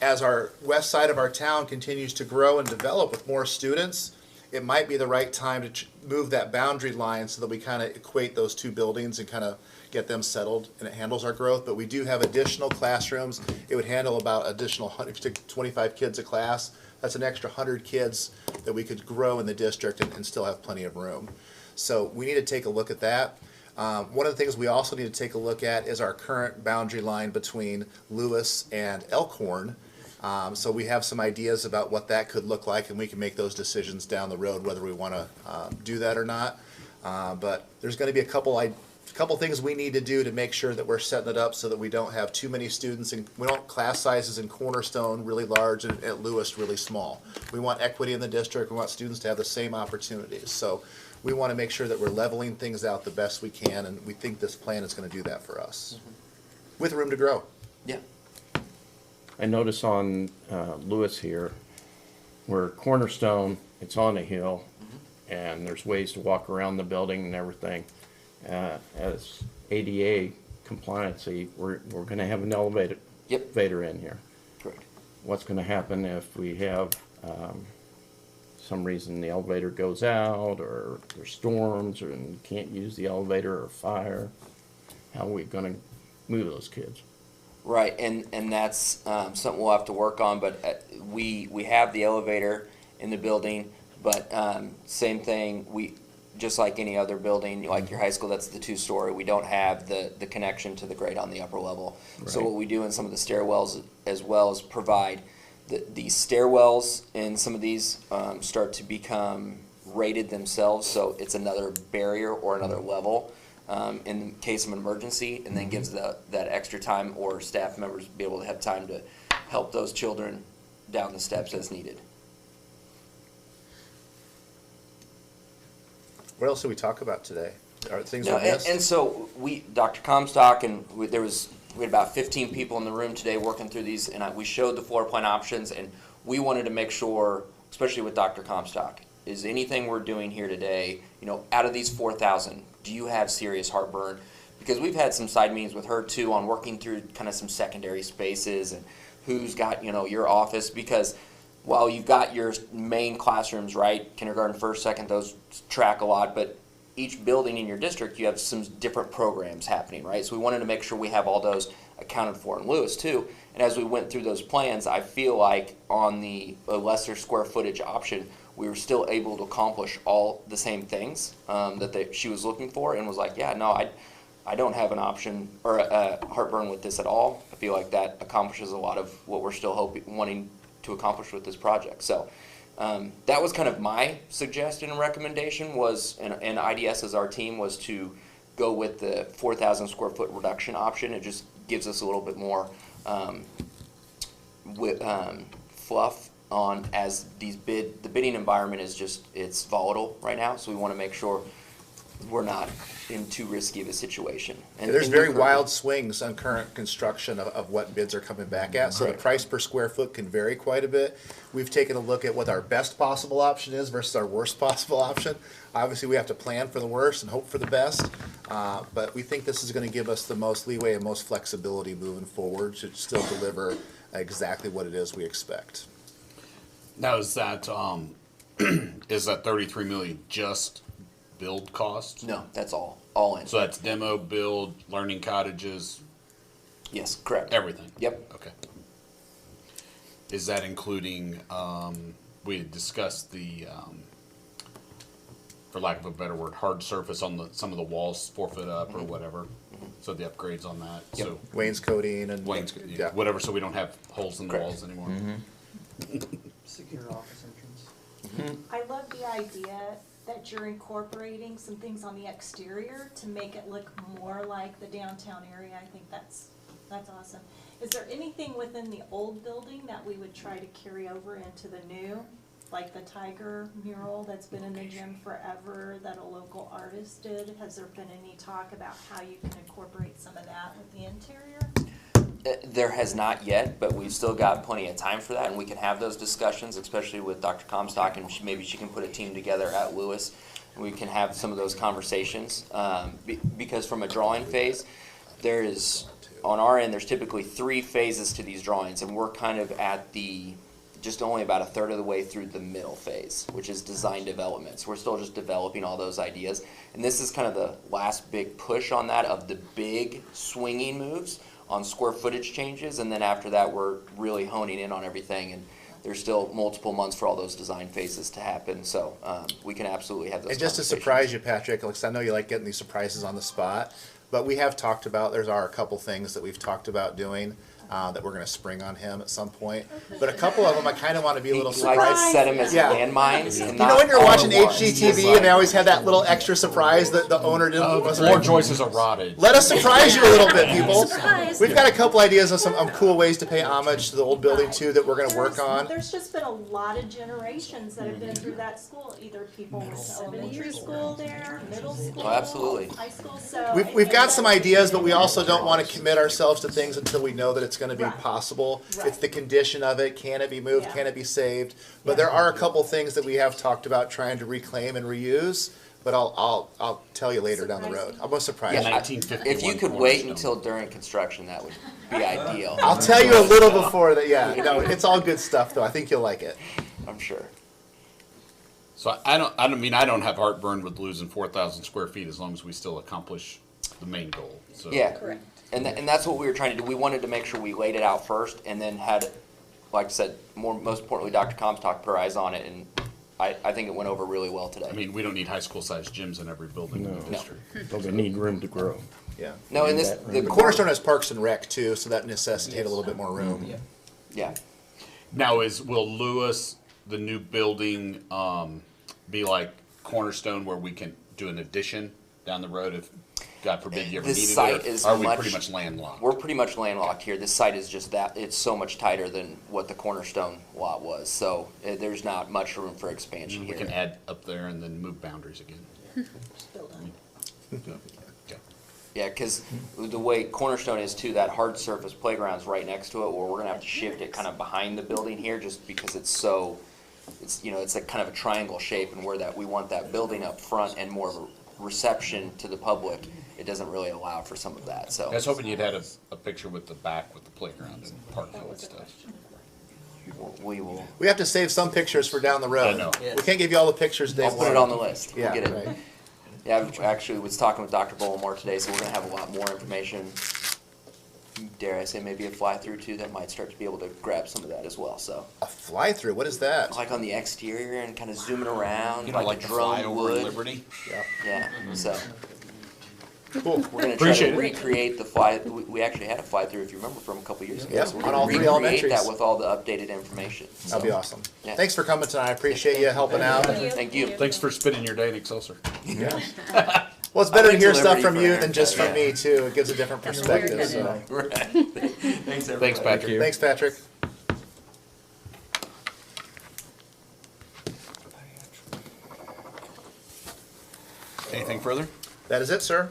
[SPEAKER 7] As our west side of our town continues to grow and develop with more students, it might be the right time to move that boundary line so that we kind of equate those 2 buildings and kind of get them settled, and it handles our growth. But we do have additional classrooms. It would handle about additional 125 kids a class. That's an extra 100 kids that we could grow in the district and still have plenty of room. So we need to take a look at that. One of the things we also need to take a look at is our current boundary line between Lewis and Elkhorn. So we have some ideas about what that could look like, and we can make those decisions down the road whether we want to do that or not. But there's going to be a couple things we need to do to make sure that we're setting it up so that we don't have too many students, and we don't class sizes in Cornerstone really large and at Lewis really small. We want equity in the district. We want students to have the same opportunities. So we want to make sure that we're leveling things out the best we can, and we think this plan is going to do that for us with room to grow.
[SPEAKER 15] Yeah.
[SPEAKER 16] I notice on Lewis here, where Cornerstone it's on a hill, and there's ways to walk around the building and everything. As ADA compliancy, we're going to have an elevator in here.
[SPEAKER 15] Correct.
[SPEAKER 16] What's going to happen if we have some reason the elevator goes out, or there's storms, or and can't use the elevator, or fire? How are we going to move those kids?
[SPEAKER 15] Right, and that's something we'll have to work on, but we have the elevator in the building, but same thing, just like any other building, like your high school, that's the 2-story, we don't have the connection to the grade on the upper level. Right. So what we do in some of the stairwells as well is provide the stairwells in some of these start to become rated themselves, so it's another barrier or another level. In case of an emergency, and then gives that extra time, or staff members be able to have time to help those children down the steps as needed.
[SPEAKER 7] What else did we talk about today? Are things we missed?
[SPEAKER 15] And so Dr. Comstock, and we had about 15 people in the room today working through these, and we showed the floor plan options, and we wanted to make sure, especially with Dr. Comstock, is anything we're doing here today, out of these 4,000, do you have serious heartburn? Because we've had some side meetings with her too on working through kind of some secondary spaces and who's got, your office, because while you've got your main classrooms, right, kindergarten, first, second, those track a lot, but each building in your district, you have some different programs happening, right? So we wanted to make sure we have all those accounted for in Lewis too. And as we went through those plans, I feel like on the lesser square footage option, we were still able to accomplish all the same things that she was looking for, and was like, yeah, no, I don't have an option or heartburn with this at all. I feel like that accomplishes a lot of what we're still wanting to accomplish with this project. So that was kind of my suggestion and recommendation was, and IDS as our team, was to go with the 4,000 square foot reduction option. It just gives us a little bit more fluff on, as the bidding environment is just, it's volatile right now, so we want to make sure we're not in too risky of a situation. And
[SPEAKER 7] there's very wild swings on current construction of what bids are coming back at, so the price per square foot can vary quite a bit. We've taken a look at what our best possible option is versus our worst possible option. Obviously, we have to plan for the worst and hope for the best, but we think this is going to give us the most leeway and most flexibility moving forward to still deliver exactly what it is we expect.
[SPEAKER 13] Now, is that is that $33 million just build costs?
[SPEAKER 15] No, that's all in.
[SPEAKER 13] So that's demo, build, learning cottages?
[SPEAKER 15] Yes, correct.
[SPEAKER 13] Everything?
[SPEAKER 15] Yep.
[SPEAKER 13] Okay. Is that including, we had discussed the, for lack of a better word, hard surface on some of the walls, 4 foot up or whatever? So the upgrades on that?
[SPEAKER 7] Yep.
[SPEAKER 13] So
[SPEAKER 7] Wainscoting and
[SPEAKER 13] whatever, so we don't have holes in the walls anymore?
[SPEAKER 8] Secure office entrance.
[SPEAKER 3] I love the idea that you're incorporating some things on the exterior to make it look more like the downtown area. I think that's awesome. Is there anything within the old building that we would try to carry over into the new? Like the tiger mural that's been in the gym forever that a local artist did? Has there been any talk about how you can incorporate some of that with the interior?
[SPEAKER 15] There has not yet, but we've still got plenty of time for that, and we can have those discussions, especially with Dr. Comstock, and maybe she can put a team together at Lewis, and we can have some of those conversations. Because from a drawing phase, there is, on our end, there's typically 3 phases to these drawings, and we're kind of at just only about a third of the way through the middle phase, which is design development. So we're still just developing all those ideas, and this is kind of the last big push on that, of the big swinging moves on square footage changes, and then after that we're really honing in on everything, and there's still multiple months for all those design phases to happen, so we can absolutely have those
[SPEAKER 7] And just to surprise you, Patrick, because I know you like getting these surprises on the spot, but we have talked about, there are a couple things that we've talked about doing that we're going to spring on him at some point. But a couple of them I kind of want to be a little surprised.
[SPEAKER 15] Like set them as landmines.
[SPEAKER 7] You know when you're watching HGTV and they always have that little extra surprise that the owner didn't.
[SPEAKER 13] Floor joists are rotted.
[SPEAKER 7] Let us surprise you a little bit, people.
[SPEAKER 3] Surprise.
[SPEAKER 7] We've got a couple ideas of some cool ways to pay homage to the old building too that we're going to work on.
[SPEAKER 3] There's just been a lot of generations that have been through that school. Either people went to elementary school there, middle school,
[SPEAKER 15] absolutely.
[SPEAKER 3] high school. So
[SPEAKER 7] We've got some ideas, but we also don't want to commit ourselves to things until we know that it's it's going to be
[SPEAKER 3] Right.
[SPEAKER 7] possible.
[SPEAKER 3] Right.
[SPEAKER 7] It's the condition of it. Can it be moved?
[SPEAKER 3] Yeah.
[SPEAKER 7] Can it be saved? But
[SPEAKER 3] Yeah.
[SPEAKER 7] there are a couple things that we have talked about trying to reclaim and reuse. But I'll tell you later down the road. I'm gonna surprise
[SPEAKER 15] Yeah,
[SPEAKER 7] you.
[SPEAKER 15] I-
[SPEAKER 13] 1951
[SPEAKER 15] if you could wait
[SPEAKER 13] cornerstone.
[SPEAKER 15] until during construction, that would be ideal.
[SPEAKER 7] I'll tell you a little before that. Yeah, no, it's all good stuff though. I think you'll like it.
[SPEAKER 15] I'm sure.
[SPEAKER 13] So I don't have heartburn with losing 4,000 square feet as long as we still accomplish the main goal. So.
[SPEAKER 15] Yeah.
[SPEAKER 3] Correct.
[SPEAKER 15] And that's what we were trying to do. We wanted to make sure we laid it out first and then had, like I said, most importantly, Dr. Comstock put her eyes on it, and I think it went over really well today.
[SPEAKER 13] I mean, we don't need high school sized gyms in every building in the district.
[SPEAKER 16] But we need room to grow.
[SPEAKER 7] Yeah.
[SPEAKER 15] No, and this,
[SPEAKER 7] The Cornerstone has Parks and Rec too, so that necessitates a little bit more room.
[SPEAKER 15] Yeah.
[SPEAKER 13] Now, will Lewis, the new building, be like Cornerstone where we can do an addition down the road if, God forbid, you ever
[SPEAKER 15] This
[SPEAKER 13] needed
[SPEAKER 15] site
[SPEAKER 13] it?
[SPEAKER 15] is
[SPEAKER 13] Or are we pretty much landlocked?
[SPEAKER 15] We're pretty much landlocked here. This site is just that, it's so much tighter than what the Cornerstone lot was. So there's not much room for expansion
[SPEAKER 13] We
[SPEAKER 15] here.
[SPEAKER 13] can add up there and then move boundaries again.
[SPEAKER 15] Yeah, because the way Cornerstone is too, that hard surface playground's right next to it, where we're gonna have to shift it kind of behind the building here, just because it's so, it's a kind of a triangle shape, and where we want that building up front and more of a reception to the public, it doesn't really allow for some of that, so.
[SPEAKER 13] I was hoping you'd had a picture with the back with the playground and parking and stuff.
[SPEAKER 15] We will.
[SPEAKER 7] We have to save some pictures for down the road.
[SPEAKER 13] I know.
[SPEAKER 7] We can't give you all the pictures day
[SPEAKER 15] I'll put it
[SPEAKER 7] one.
[SPEAKER 15] on the list.
[SPEAKER 7] Yeah,
[SPEAKER 15] We'll get it.
[SPEAKER 7] right.
[SPEAKER 15] Yeah, I actually was talking with Dr. Bullimore today, so we're gonna have a lot more information. Dare I say maybe a fly-through too, that might start to be able to grab some of that as well, so.
[SPEAKER 7] A fly-through, what is that?
[SPEAKER 15] Like on the exterior and kind of zooming around,
[SPEAKER 13] You know,
[SPEAKER 15] like
[SPEAKER 13] like
[SPEAKER 15] a
[SPEAKER 13] the
[SPEAKER 15] drone
[SPEAKER 13] flyover
[SPEAKER 15] would.
[SPEAKER 13] in Liberty?
[SPEAKER 7] Yeah.
[SPEAKER 15] Yeah, so.
[SPEAKER 7] Cool.
[SPEAKER 15] We're gonna try
[SPEAKER 13] Appreciate
[SPEAKER 15] to
[SPEAKER 13] it.
[SPEAKER 15] recreate the fly, we actually had a fly-through, if you remember, from a couple years ago.
[SPEAKER 7] Yep,
[SPEAKER 15] So we're
[SPEAKER 7] on
[SPEAKER 15] gonna
[SPEAKER 7] all three
[SPEAKER 15] recreate
[SPEAKER 7] elementaries.
[SPEAKER 15] that with all the updated information.
[SPEAKER 7] That'd be
[SPEAKER 15] So,
[SPEAKER 7] awesome.
[SPEAKER 15] Yeah.
[SPEAKER 7] Thanks for coming tonight. I appreciate you helping out.
[SPEAKER 15] Thank you.
[SPEAKER 13] Thanks for spending your day in Excelsior.
[SPEAKER 7] Yeah. Well, it's better
[SPEAKER 15] I
[SPEAKER 7] to
[SPEAKER 15] went
[SPEAKER 7] hear
[SPEAKER 15] to
[SPEAKER 7] stuff
[SPEAKER 15] Liberty
[SPEAKER 7] from
[SPEAKER 15] for
[SPEAKER 7] you
[SPEAKER 15] an
[SPEAKER 7] than just from
[SPEAKER 15] haircut,
[SPEAKER 7] me too. It gives a different perspective. So.
[SPEAKER 15] Right. Thanks, everybody.
[SPEAKER 13] Thanks, Patrick.
[SPEAKER 7] Thanks, Patrick.
[SPEAKER 13] Anything further?
[SPEAKER 7] That is it, sir.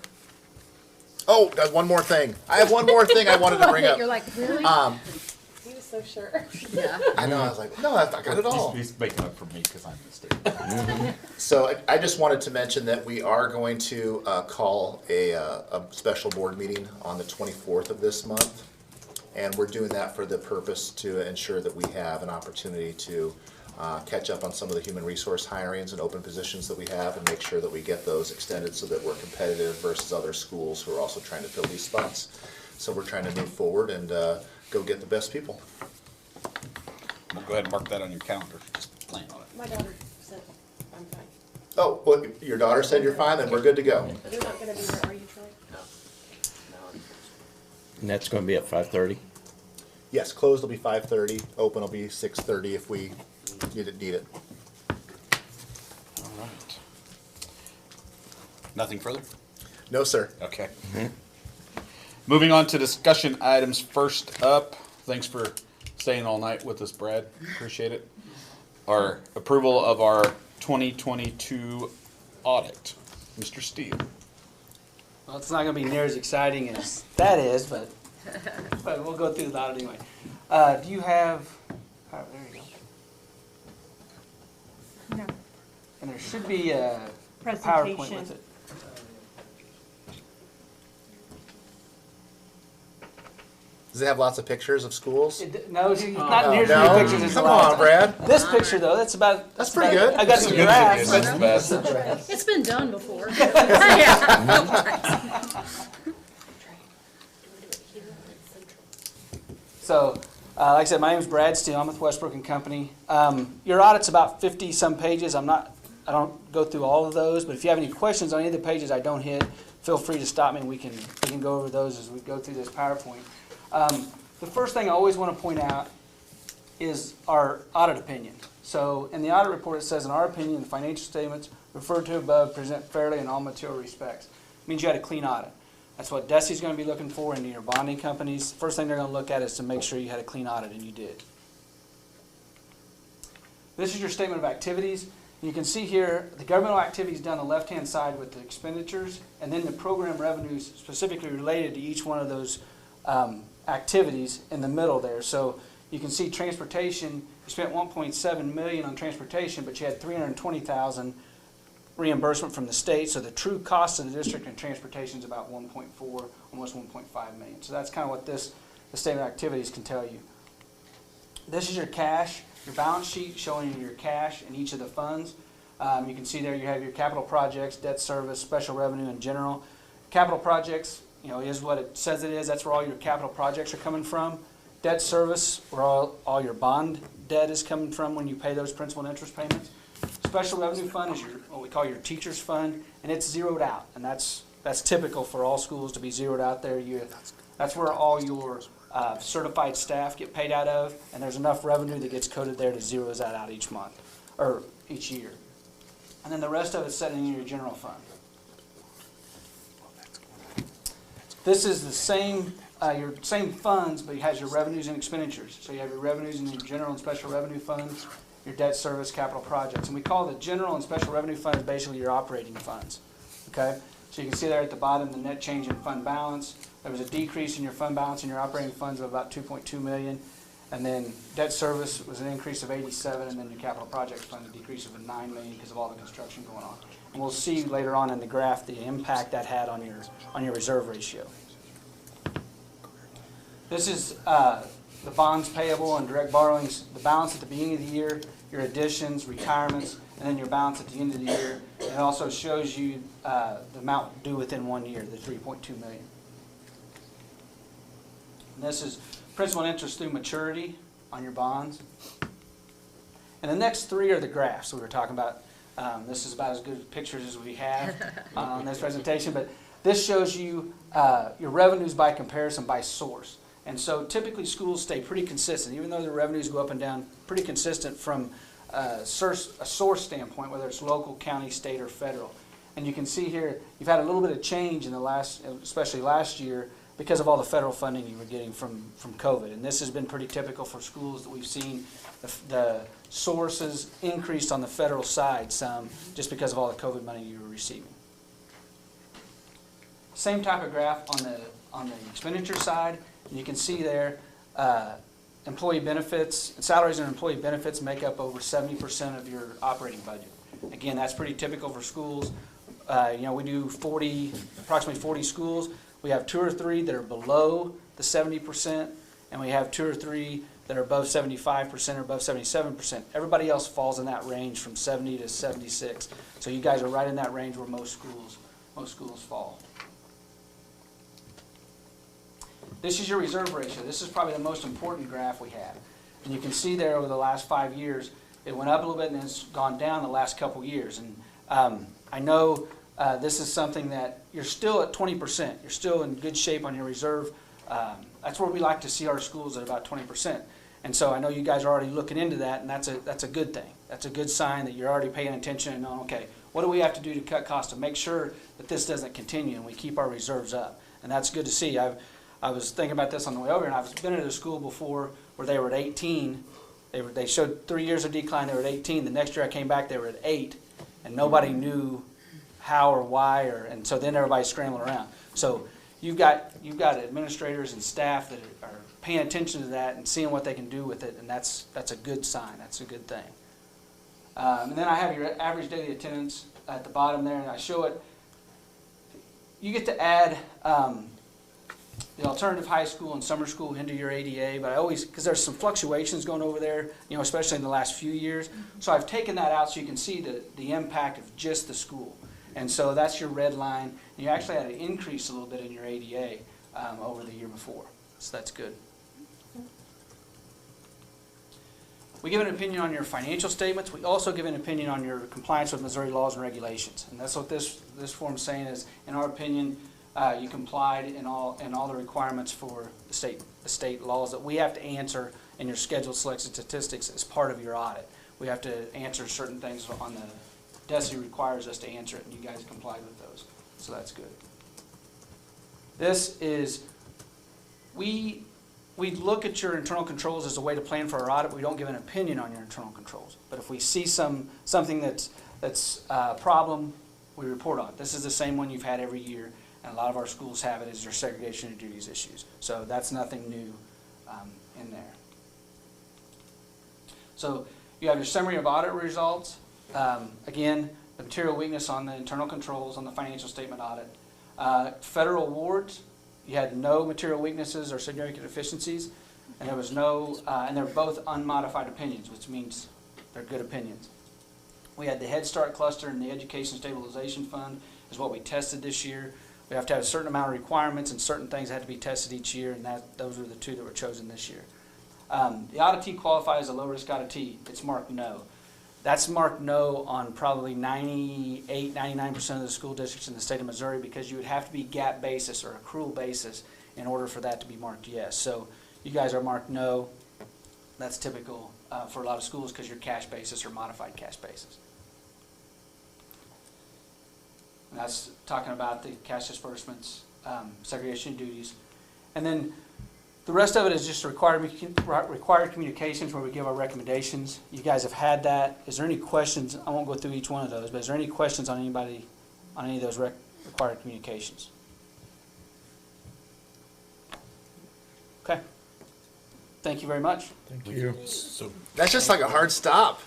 [SPEAKER 7] Oh, one more thing. I have one more thing I wanted to bring up.
[SPEAKER 3] You're like, really? He was so sure. Yeah.
[SPEAKER 7] I know. I was like, no, I got it all.
[SPEAKER 13] He's making up for me because I missed it.
[SPEAKER 7] So I just wanted to mention that we are going to call a special board meeting on the 24th of this month. And we're doing that for the purpose to ensure that we have an opportunity to catch up on some of the human resource hirings and open positions that we have and make sure that we get those extended so that we're competitive versus other schools who are also trying to fill these spots. So we're trying to move forward and go get the best people.
[SPEAKER 13] We'll go ahead and mark that on your calendar. Just plan on it.
[SPEAKER 17] My daughter said I'm fine.
[SPEAKER 7] Oh, well, your daughter said you're fine, then we're good to go.
[SPEAKER 17] You're not gonna be there, are you, Troy?
[SPEAKER 16] And that's gonna be at 5:30?
[SPEAKER 7] Yes, closed will be 5:30, open will be 6:30 if we need it.
[SPEAKER 13] All right. Nothing further?
[SPEAKER 7] No, sir.
[SPEAKER 13] Okay. Moving on to discussion items. First up, thanks for staying all night with us, Brad. Appreciate it. Our approval of our 2022 audit. Mr. Steele.
[SPEAKER 18] Well, it's not going to be near as exciting as that is, but we'll go through the audit anyway. Do you have? Oh, there you go.
[SPEAKER 3] No.
[SPEAKER 18] And there should be a PowerPoint
[SPEAKER 3] Presentation.
[SPEAKER 18] with it.
[SPEAKER 7] Does it have lots of pictures of schools?
[SPEAKER 18] No, it's not near as
[SPEAKER 7] no.
[SPEAKER 18] many pictures as the
[SPEAKER 7] Come
[SPEAKER 18] last
[SPEAKER 7] on,
[SPEAKER 18] time.
[SPEAKER 7] Brad.
[SPEAKER 18] This picture though, that's about.
[SPEAKER 7] That's pretty good.
[SPEAKER 18] I got some graphs.
[SPEAKER 13] That's the best.
[SPEAKER 17] It's been done before.
[SPEAKER 18] So, like I said, my name is Brad Steele. I'm with Westbrook and Company. Your audit's about 50-some pages. I don't go through all of those, but if you have any questions on any of the pages I don't hit, feel free to stop me and we can go over those as we go through this PowerPoint. The first thing I always want to point out is our audit opinion. So in the audit report, it says, in our opinion, the financial statements referred to above present fairly in all material respects. It means you had a clean audit. That's what DESI's going to be looking for in your bonding companies. First thing they're going to look at is to make sure you had a clean audit, and you did. This is your statement of activities. You can see here the governmental activities down the left-hand side with the expenditures, and then the program revenues specifically related to each one of those activities in the middle there. So you can see transportation, you spent 1.7 million on transportation, but you had 320,000 reimbursement from the state. So the true cost of the district in transportation is about 1.4, almost 1.5 million. So that's kind of what the statement of activities can tell you. This is your cash, your balance sheet showing you your cash in each of the funds. You can see there you have your capital projects, debt service, special revenue, and general. Capital projects, is what it says it is. That's where all your capital projects are coming from. Debt service, where all your bond debt is coming from when you pay those principal and interest payments. Special revenue fund is what we call your teacher's fund, and it's zeroed out. And that's typical for all schools to be zeroed out there. That's where all your certified staff get paid out of, and there's enough revenue that gets coded there to zero that out each month, or each year. And then the rest of it's set in your general fund. This is the same, your same funds, but it has your revenues and expenditures. So you have your revenues in your general and special revenue funds, your debt service, capital projects. And we call the general and special revenue funds basically your operating funds. Okay? So you can see there at the bottom the net change in fund balance. There was a decrease in your fund balance in your operating funds of about 2.2 million. And then debt service was an increase of 87, and then your capital project fund a decrease of 9 million because of all the construction going on. And we'll see later on in the graph the impact that had on your reserve ratio. This is the bonds payable and direct borrowings, the balance at the beginning of the year, your additions, retirements, and then your balance at the end of the year. And it also shows you the amount due within 1 year, the 3.2 million. And this is principal and interest through maturity on your bonds. And the next three are the graphs we were talking about. This is about as good pictures as we have on this presentation, but this shows you your revenues by comparison by source. And so typically schools stay pretty consistent, even though their revenues go up and down, pretty consistent from a source standpoint, whether it's local, county, state, or federal. And you can see here, you've had a little bit of change in the especially last year, because of all the federal funding you were getting from COVID. And this has been pretty typical for schools that we've seen the sources increased on the federal side some just because of all the COVID money you were receiving. Same type of graph on the expenditure side. And you can see there employee benefits, salaries and employee benefits make up over 70% of your operating budget. Again, that's pretty typical for schools. We do approximately 40 schools. We have 2 or 3 that are below the 70%, and we have 2 or 3 that are above 75% or above 77%. Everybody else falls in that range from 70 to 76. So you guys are right in that range where most schools fall. This is your reserve ratio. This is probably the most important graph we have. And you can see there over the last 5 years, it went up a little bit and it's gone down the last couple years. And I know this is something that you're still at 20%. You're still in good shape on your reserve. That's where we like to see our schools at about 20%. And so I know you guys are already looking into that, and that's a good thing. That's a good sign that you're already paying attention and knowing, okay, what do we have to do to cut costs to make sure that this doesn't continue and we keep our reserves up? And that's good to see. I was thinking about this on the way over, and I've been at a school before where they were at 18. They showed 3 years of decline. They were at 18. The next year I came back, they were at 8, and nobody knew how or why, and so then everybody's scrambling around. So you've got administrators and staff that are paying attention to that and seeing what they can do with it, and that's a good sign. That's a good thing. And then I have your average daily attendance at the bottom there, and I show it. You get to add the alternative high school and summer school into your ADA, but I always, because there's some fluctuations going over there, especially in the last few years. So I've taken that out so you can see the impact of just the school. And so that's your red line. And you actually had an increase a little bit in your ADA over the year before. So that's good. We give an opinion on your financial statements. We also give an opinion on your compliance with Missouri laws and regulations. And that's what this form's saying is, in our opinion, you complied in all the requirements for the state laws that we have to answer in your scheduled selected statistics as part of your audit. We have to answer certain things on the DESI requires us to answer it, and you guys complied with those. So that's good. This is, we look at your internal controls as a way to plan for our audit. We don't give an opinion on your internal controls. But if we see something that's a problem, we report on it. This is the same one you've had every year. and a lot of our schools have it, is their segregation of duties issues. So that's nothing new in there. So you have your summary of audit results. Again, the material weakness on the internal controls on the financial statement audit. Federal awards, you had no material weaknesses or significant deficiencies, and there was no, and they're both unmodified opinions, which means they're good opinions. We had the Head Start cluster and the Education Stabilization Fund is what we tested this year. We have to have a certain amount of requirements and certain things had to be tested each year, and those were the two that were chosen this year. The auditee qualifies as a low-risk auditee. It's marked no. That's marked no on probably 98, 99% of the school districts in the state of Missouri, because you would have to be gap basis or accrual basis in order for that to be marked yes. So you guys are marked no. That's typical for a lot of schools because you're cash basis or modified cash basis. And that's talking about the cash disbursements, segregation duties. And then the rest of it is just required communications where we give our recommendations. You guys have had that. Is there any questions? I won't go through each one of those, but is there any questions on anybody on any of those required communications? Okay. Thank you very much.
[SPEAKER 13] Thank you. So
[SPEAKER 7] That's just like a hard stop.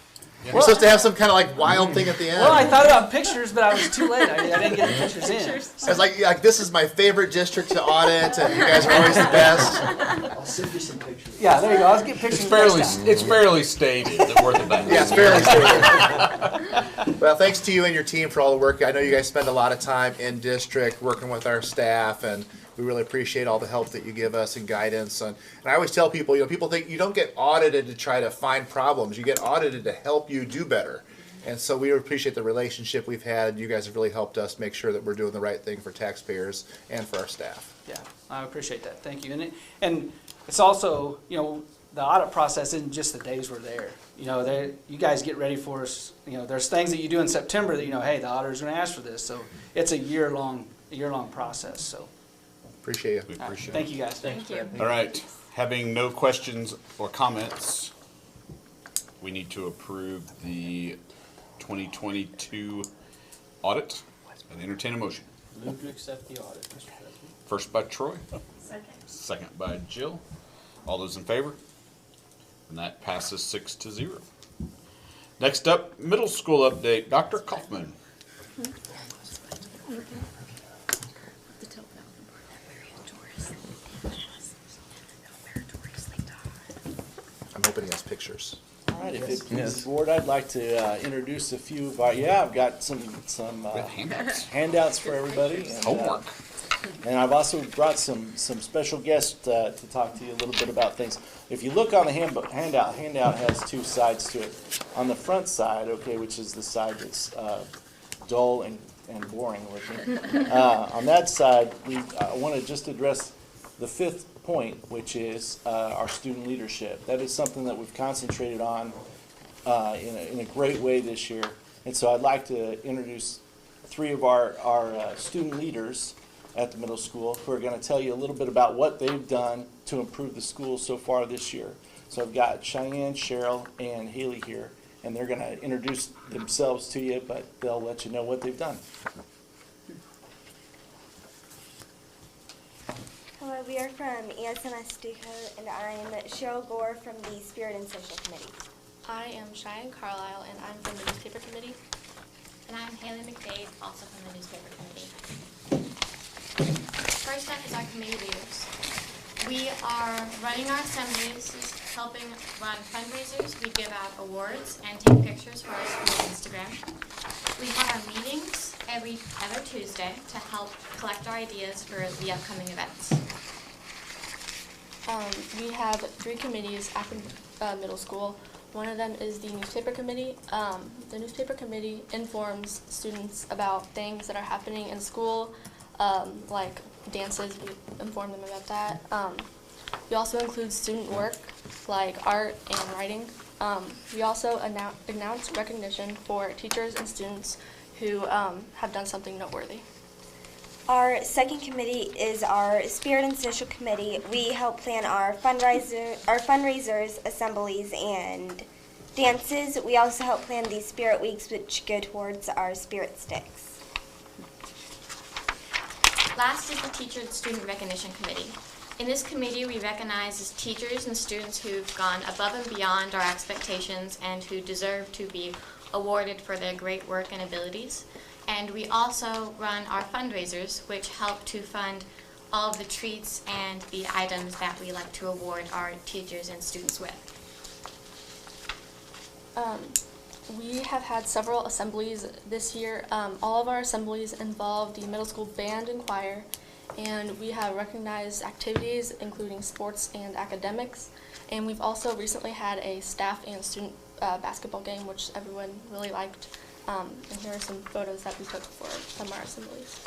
[SPEAKER 7] You're supposed to have some kind of like wild thing at the end.
[SPEAKER 18] Well, I thought about pictures, but I was too late. I didn't get the pictures in.
[SPEAKER 7] I was like, this is my favorite district to audit, and you guys are always the best.
[SPEAKER 6] I'll send you some pictures.
[SPEAKER 18] Yeah, there you go. Let's get pictures.
[SPEAKER 13] It's fairly stated that we're the best.
[SPEAKER 7] Yeah, it's fairly stated. Well, thanks to you and your team for all the work. I know you guys spend a lot of time in district working with our staff, and we really appreciate all the help that you give us and guidance. And I always tell people, people think you don't get audited to try to find problems. You get audited to help you do better. And so we appreciate the relationship we've had. You guys have really helped us make sure that we're doing the right thing for taxpayers and for our staff.
[SPEAKER 18] Yeah, I appreciate that. Thank you. And it's also, the audit process isn't just the days we're there. You guys get ready for us. There's things that you do in September that, hey, the auditor's going to ask for this. So it's a year-long process. So
[SPEAKER 7] appreciate you.
[SPEAKER 13] We appreciate it.
[SPEAKER 18] Thank you, guys.
[SPEAKER 17] Thank you.
[SPEAKER 13] All right. Having no questions or comments, we need to approve the 2022 audit and entertain a motion.
[SPEAKER 14] Move to accept the audit, Mr. President.
[SPEAKER 13] First by Troy,
[SPEAKER 17] Second.
[SPEAKER 13] second by Jill. All those in favor? And that passes 6-0. Next up, middle school update. Dr. Kaufman.
[SPEAKER 7] I'm hoping he has pictures.
[SPEAKER 19] All right, if it pleases the board, I'd like to introduce a few of our, I've got some handouts for everybody. And,
[SPEAKER 13] Homework.
[SPEAKER 19] And I've also brought some special guests to talk to you a little bit about things. If you look on the handout has two sides to it. On the front side, which is the side that's dull and boring looking. On that side, I want to just address the fifth point, which is our student leadership. That is something that we've concentrated on in a great way this year. And so I'd like to introduce three of our student leaders at the middle school who are going to tell you a little bit about what they've done to improve the school so far this year. So I've got Cheyenne, Cheryl, and Haley here, and they're going to introduce themselves to you, but they'll let you know what they've done.
[SPEAKER 20] Hello, we are from ESMS Stuco, and I'm Cheryl Gore from the Spirit and Social Committee.
[SPEAKER 21] I am Cheyenne Carlisle, and I'm from the Newspaper Committee. And I'm Haley McDade, also from the Newspaper Committee. First up is our committee leaders. We are running our assemblies, helping run fundraisers. We give out awards and take pictures for our school Instagram. We have our meetings every other Tuesday to help collect our ideas for the upcoming events.
[SPEAKER 22] We have three committees at the middle school. One of them is the newspaper committee. The newspaper committee informs students about things that are happening in school, like dances. We inform them about that. We also include student work, like art and writing. We also announce recognition for teachers and students who have done something noteworthy.
[SPEAKER 20] Our second committee is our Spirit and Social Committee. We help plan our fundraisers, assemblies, and dances. We also help plan these Spirit Weeks, which go towards our Spirit Sticks.
[SPEAKER 21] Last is the Teacher Student Recognition Committee. In this committee, we recognize teachers and students who've gone above and beyond our expectations and who deserve to be awarded for their great work and abilities. And we also run our fundraisers, which help to fund all of the treats and the items that we like to award our teachers and students with.
[SPEAKER 22] We have had several assemblies this year. All of our assemblies involve the middle school band and choir, and we have recognized activities including sports and academics. And we've also recently had a staff and student basketball game, which everyone really liked. And here are some photos that we took from our assemblies.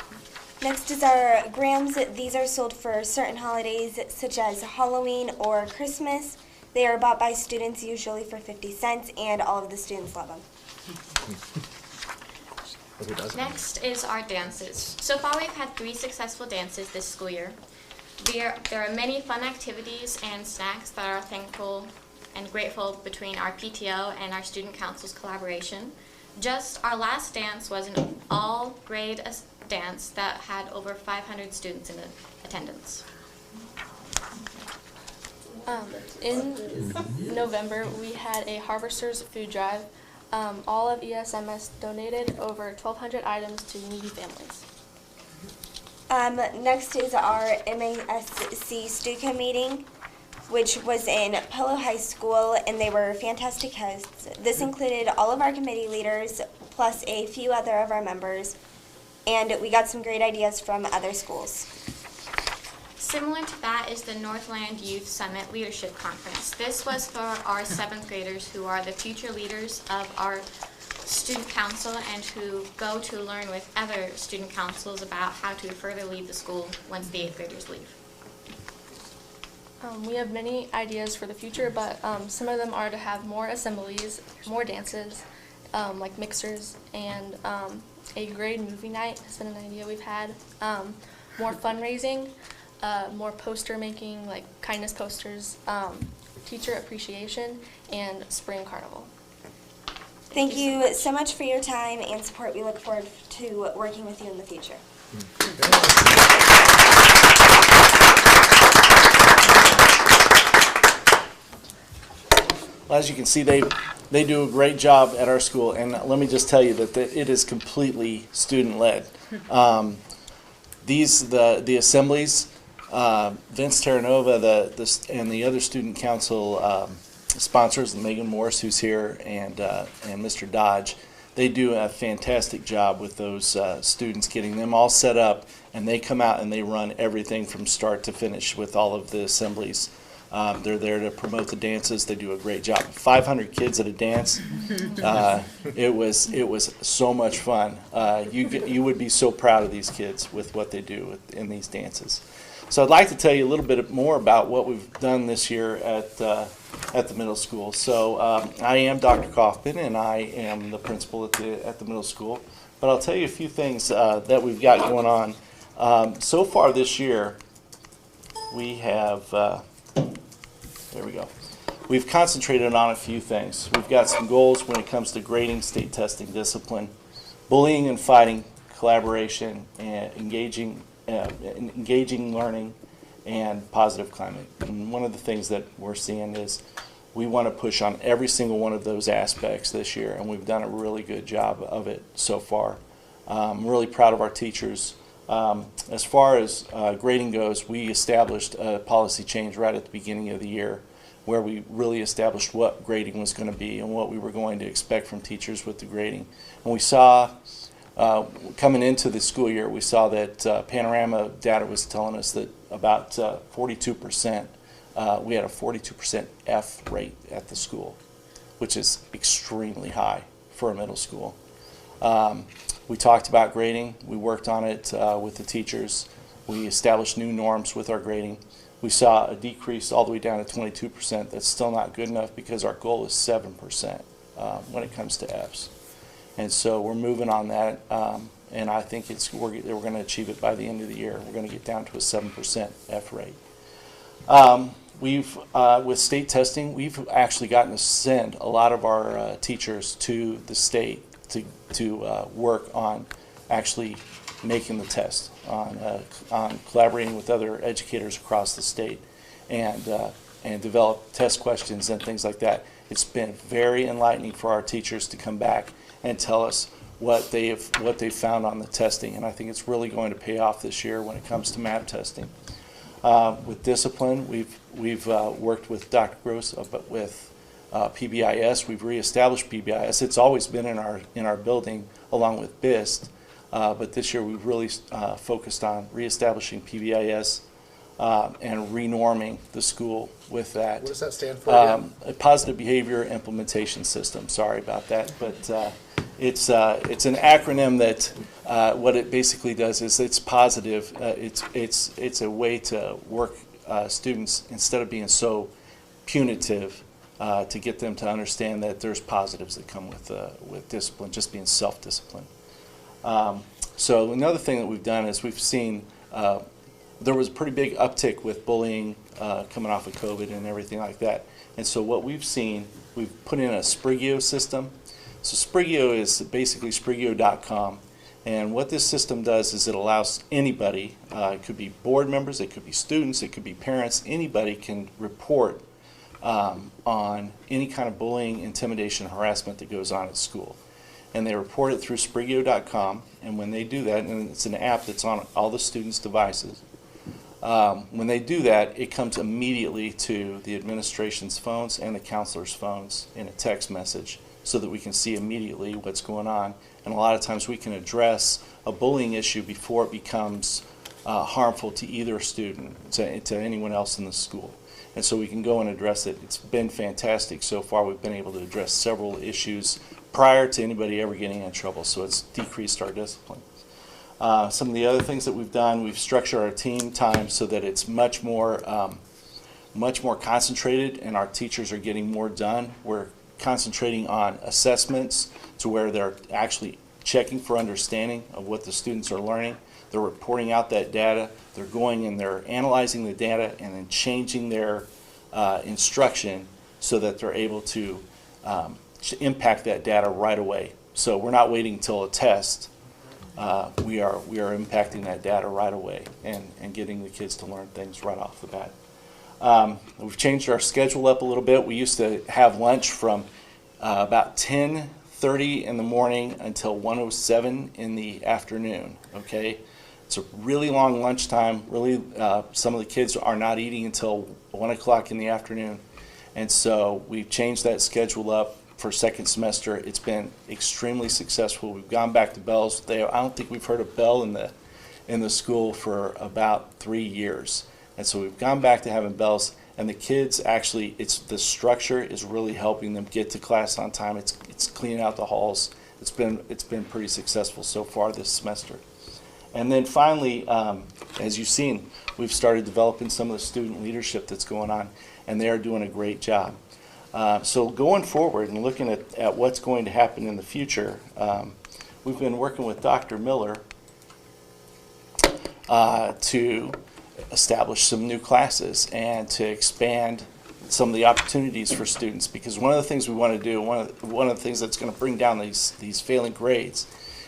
[SPEAKER 20] Next is our grams. These are sold for certain holidays such as Halloween or Christmas. They are bought by students usually for 50 cents, and all of the students love them.
[SPEAKER 21] Next is our dances. So far we've had 3 successful dances this school year. There are many fun activities and snacks that are thankful and grateful between our PTO and our student council's collaboration. Just our last dance was an all-grade dance that had over 500 students in attendance.
[SPEAKER 22] In November, we had a Harvesters food drive. All of ESMS donated over 1,200 items to needy families.
[SPEAKER 20] Next is our MASC STUCA meeting, which was in Pillow High School, and they were fantastic hosts. This included all of our committee leaders, plus a few other of our members, and we got some great ideas from other schools.
[SPEAKER 21] Similar to that is the Northland Youth Summit Leadership Conference. This was for our 7th graders who are the future leaders of our student council and who go to learn with other student councils about how to further lead the school once the 8th graders leave.
[SPEAKER 22] We have many ideas for the future, but some of them are to have more assemblies, more dances, like mixers, and a grade movie night has been an idea we've had. More fundraising, more poster making, like kindness posters, teacher appreciation, and spring carnival.
[SPEAKER 20] Thank you so much for your time and support. We look forward to working with you in the future.
[SPEAKER 19] Well, as you can see, they do a great job at our school, and let me just tell you that it is completely student-led. The assemblies, Vince Terranova and the other student council sponsors, Megan Morris, who's here, and Mr. Dodge, they do a fantastic job with those students, getting them all set up, and they come out and they run everything from start to finish with all of the assemblies. They're there to promote the dances. They do a great job. 500 kids at a dance. It was so much fun. You would be so proud of these kids with what they do in these dances. So I'd like to tell you a little bit more about what we've done this year at the middle school. So I am Dr. Kaufman, and I am the principal at the middle school. But I'll tell you a few things that we've got going on. So far this year, we have, there we go. We've concentrated on a few things. We've got some goals when it comes to grading, state testing, discipline, bullying and fighting, collaboration, and engaging learning, and positive climate. And one of the things that we're seeing is we want to push on every single one of those aspects this year, and we've done a really good job of it so far. I'm really proud of our teachers. As far as grading goes, we established a policy change right at the beginning of the year where we really established what grading was going to be and what we were going to expect from teachers with the grading. And we saw, coming into the school year, we saw that Panorama data was telling us that about 42%, we had a 42% F rate at the school, which is extremely high for a middle school. We talked about grading. We worked on it with the teachers. We established new norms with our grading. We saw a decrease all the way down to 22%. That's still not good enough because our goal is 7% when it comes to Fs. And so we're moving on that, and I think we're going to achieve it by the end of the year. We're going to get down to a 7% F rate. With state testing, we've actually gotten to send a lot of our teachers to the state to work on actually making the test, on collaborating with other educators across the state, and develop test questions and things like that. It's been very enlightening for our teachers to come back and tell us what they've found on the testing, and I think it's really going to pay off this year when it comes to MAP testing. With discipline, we've worked with Dr. Gross, but with PBIS, we've reestablished PBIS. It's always been in our building along with BIST, but this year we've really focused on reestablishing PBIS and renorming the school with that.
[SPEAKER 7] What does that stand for again?
[SPEAKER 19] A positive behavior implementation system. Sorry about that, but it's an acronym that what it basically does is it's positive. It's a way to work students instead of being so punitive to get them to understand that there's positives that come with discipline, just being self-discipline. So another thing that we've done is we've seen there was a pretty big uptick with bullying coming off of COVID and everything like that. And so what we've seen, we've put in a Sprigio system. So Sprigio is basically Sprigio.com. And what this system does is it allows anybody, it could be board members, it could be students, it could be parents, anybody can report on any kind of bullying, intimidation, harassment that goes on at school. And they report it through Sprigio.com, and when they do that, and it's an app that's on all the students' devices, when they do that, it comes immediately to the administration's phones and the counselor's phones in a text message so that we can see immediately what's going on. And a lot of times we can address a bullying issue before it becomes harmful to either student, to anyone else in the school. And so we can go and address it. It's been fantastic so far. We've been able to address several issues prior to anybody ever getting in trouble, so it's decreased our discipline. Some of the other things that we've done, we've structured our team time so that it's much more concentrated, and our teachers are getting more done. We're concentrating on assessments to where they're actually checking for understanding of what the students are learning. They're reporting out that data. They're going and they're analyzing the data and then changing their instruction so that they're able to impact that data right away. So we're not waiting until a test. We are impacting that data right away and getting the kids to learn things right off the bat. We've changed our schedule up a little bit. We used to have lunch from about 10:30 in the morning until 1:07 in the afternoon. Okay, it's a really long lunchtime. Really, some of the kids are not eating until 1 o'clock in the afternoon, and so we've changed that schedule up for second semester. It's been extremely successful. We've gone back to bells. I don't think we've heard a bell in the school for about 3 years. And so we've gone back to having bells, and the kids actually, the structure is really helping them get to class on time. It's cleaning out the halls. It's been pretty successful so far this semester. And then finally, as you've seen, we've started developing some of the student leadership that's going on, and they are doing a great job. So going forward and looking at what's going to happen in the future, we've been working with Dr. Miller to establish some new classes and to expand some of the opportunities for students, because one of the things we want to do, one of the things that's going to bring down these failing grades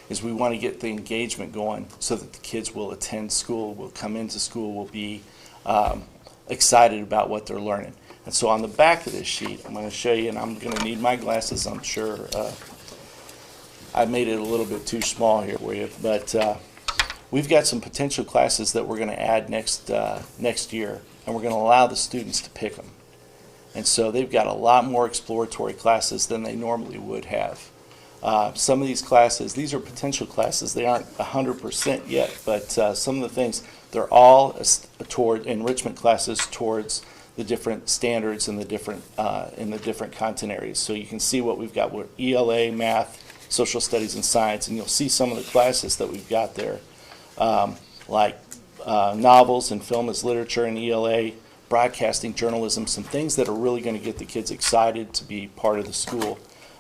[SPEAKER 19] is we want to get the engagement going so that the kids will attend school, will come into school, will be excited about what they're learning. And so on the back of this sheet, I'm going to show you, and I'm going to need my glasses, I'm sure. I made it a little bit too small here for you, but we've got some potential classes that we're going to add next year, and we're going to allow the students to pick them. And so they've got a lot more exploratory classes than they normally would have. Some of these classes, these are potential classes. They aren't 100% yet, but some of the things, they're all toward enrichment classes towards the different standards and the different content areas. So you can see what we've got with ELA, math, social studies, and science, and you'll see some of the classes that we've got there, like novels and film as literature in ELA, broadcasting, journalism, some things that are really going to get the kids excited to be part of the school.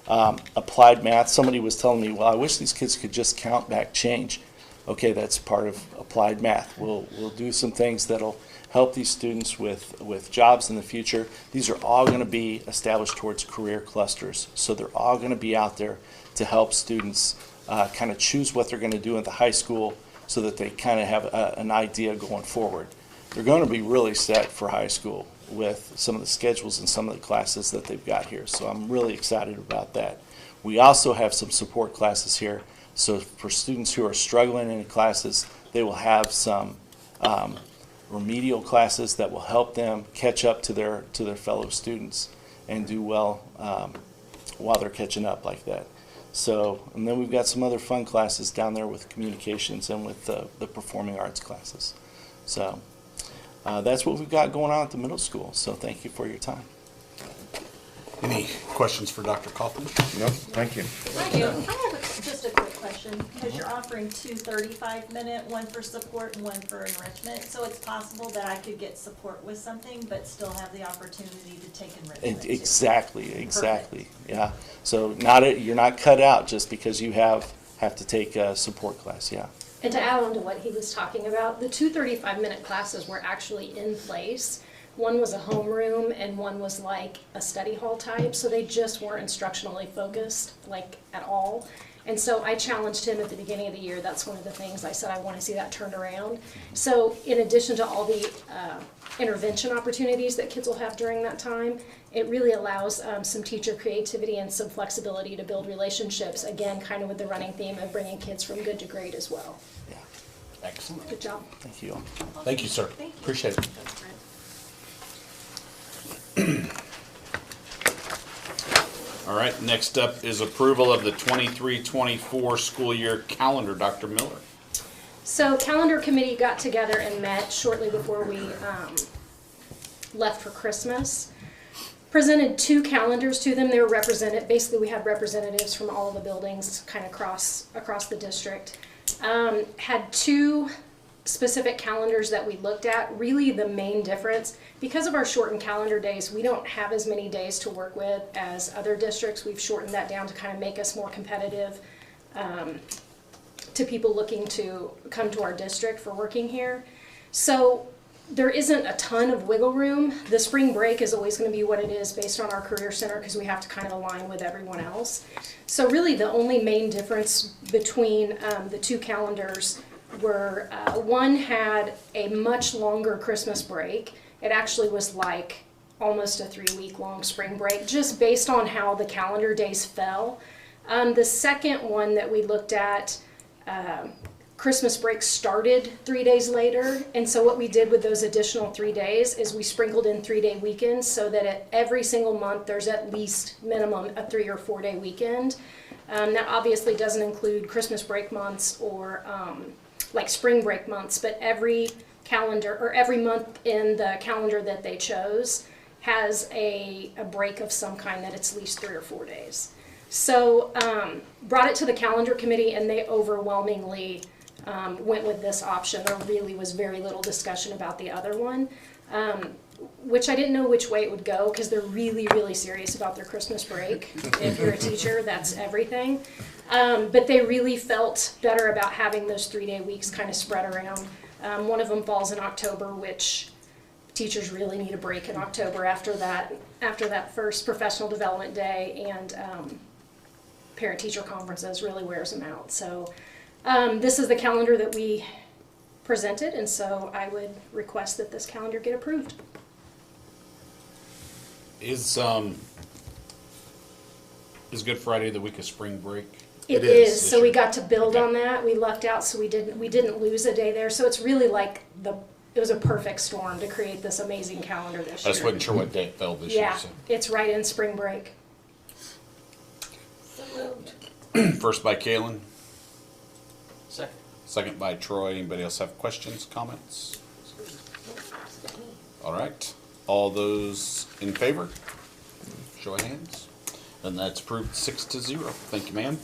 [SPEAKER 19] Applied math, somebody was telling me, well, I wish these kids could just count back change. Okay, that's part of applied math. We'll do some things that'll help these students with jobs in the future. These are all going to be established towards career clusters. So they're all going to be out there to help students kind of choose what they're going to do at the high school so that they kind of have an idea going forward. They're going to be really set for high school with some of the schedules and some of the classes that they've got here. So I'm really excited about that. We also have some support classes here. So for students who are struggling in classes, they will have some remedial classes that will help them catch up to their fellow students and do well while they're catching up like that. So, and then we've got some other fun classes down there with communications and with the performing arts classes. So that's what we've got going on at the middle school. So thank you for your time.
[SPEAKER 13] Any questions for Dr. Kaufman?
[SPEAKER 16] No, thank you.
[SPEAKER 3] I do. I have just a quick question, because you're offering two 35-minute, one for support and one for enrichment. So it's possible that I could get support with something, but still have the opportunity to take enrichment too.
[SPEAKER 19] Exactly.
[SPEAKER 3] Perfect.
[SPEAKER 19] Yeah. So you're not cut out just because you have to take a support class. Yeah.
[SPEAKER 17] And to add on to what he was talking about, the two 35-minute classes were actually in place. One was a homeroom and one was like a study hall type, so they just weren't instructionally focused like at all. And so I challenged him at the beginning of the year. That's one of the things I said I want to see that turned around. So in addition to all the intervention opportunities that kids will have during that time, it really allows some teacher creativity and some flexibility to build relationships, again, kind of with the running theme of bringing kids from good to great as well.
[SPEAKER 19] Yeah.
[SPEAKER 13] Excellent.
[SPEAKER 17] Good job.
[SPEAKER 19] Thank you.
[SPEAKER 13] Thank you, sir.
[SPEAKER 3] Thank you.
[SPEAKER 13] Appreciate it. All right, next up is approval of the 23-24 school year calendar. Dr. Miller.
[SPEAKER 17] So calendar committee got together and met shortly before we left for Christmas. Presented two calendars to them. They were represented, basically we had representatives from all of the buildings kind of across the district. Had two specific calendars that we looked at. Really the main difference, because of our shortened calendar days, we don't have as many days to work with as other districts. We've shortened that down to kind of make us more competitive to people looking to come to our district for working here. So there isn't a ton of wiggle room. The spring break is always going to be what it is based on our career center because we have to kind of align with everyone else. So really the only main difference between the two calendars were one had a much longer Christmas break. It actually was like almost a 3-week-long spring break, just based on how the calendar days fell. The second one that we looked at, Christmas break started 3 days later, and so what we did with those additional 3 days is we sprinkled in 3-day weekends so that at every single month there's at least minimum a 3 or 4 day weekend. That obviously doesn't include Christmas break months or like spring break months, but every calendar or every month in the calendar that they chose has a break of some kind that it's at least 3 or 4 days. So brought it to the calendar committee and they overwhelmingly went with this option. There really was very little discussion about the other one, which I didn't know which way it would go because they're really, really serious about their Christmas break. If you're a teacher, that's everything. But they really felt better about having those 3-day weeks kind of spread around. One of them falls in October, which teachers really need a break in October after that first professional development day, and parent-teacher conferences really wears them out. So this is the calendar that we presented, and so I would request that this calendar get approved.
[SPEAKER 13] Is Good Friday the week of spring break?
[SPEAKER 17] It is. So we got to build on that. We lucked out, so we didn't lose a day there. So it's really like it was a perfect storm to create this amazing calendar this year.
[SPEAKER 13] I just wasn't sure what day it fell this year.
[SPEAKER 17] Yeah,
[SPEAKER 13] So.
[SPEAKER 17] it's right in spring break.
[SPEAKER 3] So moved.
[SPEAKER 13] First by Kaylin.
[SPEAKER 14] Second.
[SPEAKER 13] Second by Troy. Anybody else have questions, comments? All right. All those in favor? Show of hands. And that's approved 6-0. Thank you, ma'am.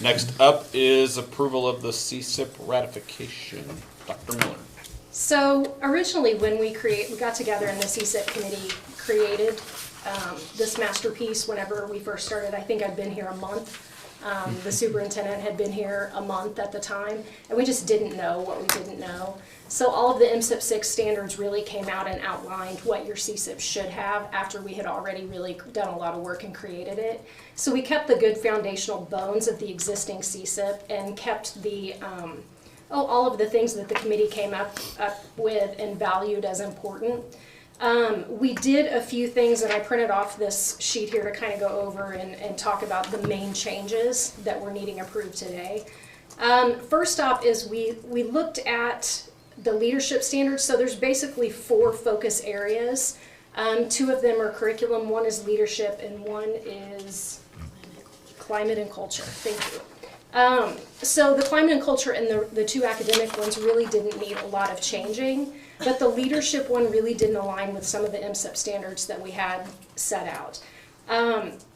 [SPEAKER 13] Next up is approval of the CSIP ratification. Dr. Miller.
[SPEAKER 17] So originally when we got together and the CSIP committee created this masterpiece whenever we first started. I think I'd been here a month. The superintendent had been here a month at the time, and we just didn't know what we didn't know. So all of the MSIP 6 standards really came out and outlined what your CSIP should have after we had already really done a lot of work and created it. So we kept the good foundational bones of the existing CSIP and kept the all of the things that the committee came up with and valued as important. We did a few things, and I printed off this sheet here to kind of go over and talk about the main changes that we're needing approved today. First off is we looked at the leadership standards. So there's basically 4 focus areas. 2 of them are curriculum, 1 is leadership, and 1 is climate and culture. Thank you. So the climate and culture and the 2 academic ones really didn't need a lot of changing, but the leadership one really didn't align with some of the MSIP standards that we had set out.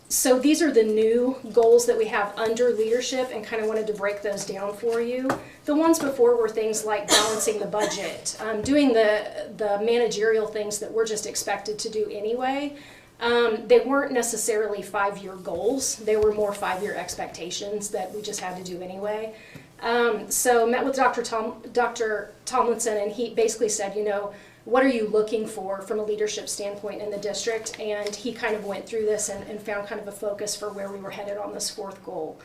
[SPEAKER 17] So these are the new goals that we have under leadership, and kind of wanted to break those down for you. The ones before were things like balancing the budget, doing the managerial things that we're just expected to do anyway. They weren't necessarily 5-year goals. They were more 5-year expectations that we just had to do anyway. So met with Dr. Tomlinson, and he basically said, what are you looking for from a leadership standpoint in the district? And he kind of went through this and found kind of a focus for where we were headed on this 4th goal.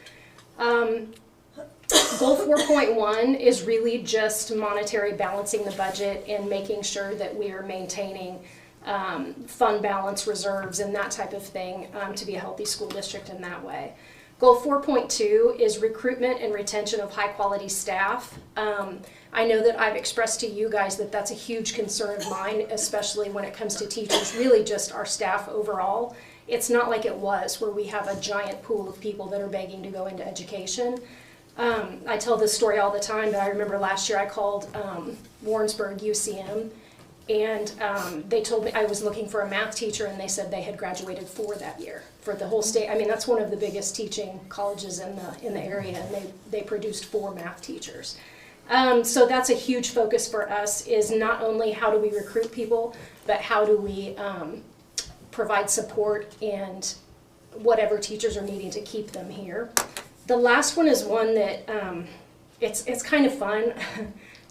[SPEAKER 17] Goal 4.1 is really just monetary balancing the budget and making sure that we are maintaining fund balance reserves and that type of thing to be a healthy school district in that way. Goal 4.2 is recruitment and retention of high quality staff. I know that I've expressed to you guys that that's a huge concern of mine, especially when it comes to teachers, really just our staff overall. It's not like it was where we have a giant pool of people that are begging to go into education. I tell this story all the time, but I remember last year I called Warrensburg UCM, and they told me I was looking for a math teacher, and they said they had graduated 4 that year for the whole state. I mean, that's one of the biggest teaching colleges in the area, and they produced 4 math teachers. So that's a huge focus for us, is not only how do we recruit people, but how do we provide support and whatever teachers are needing to keep them here. The last one is one that it's kind of fun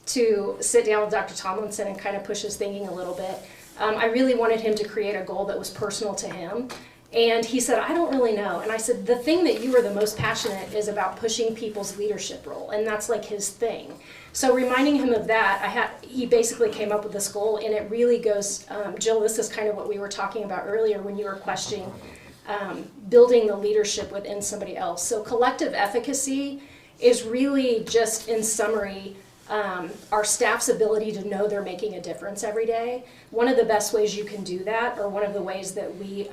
[SPEAKER 17] to sit down with Dr. Tomlinson and kind of push his thinking a little bit. I really wanted him to create a goal that was personal to him. And he said, I don't really know. And I said, the thing that you are the most passionate is about pushing people's leadership role. And that's like his thing. So reminding him of that, he basically came up with this goal. And it really goes, Jill, this is kind of what we were talking about earlier when you were questioning building the leadership within somebody else. So collective efficacy is really just, in summary, our staff's ability to know they're making a difference every day. One of the best ways you can do that, or one of the ways that we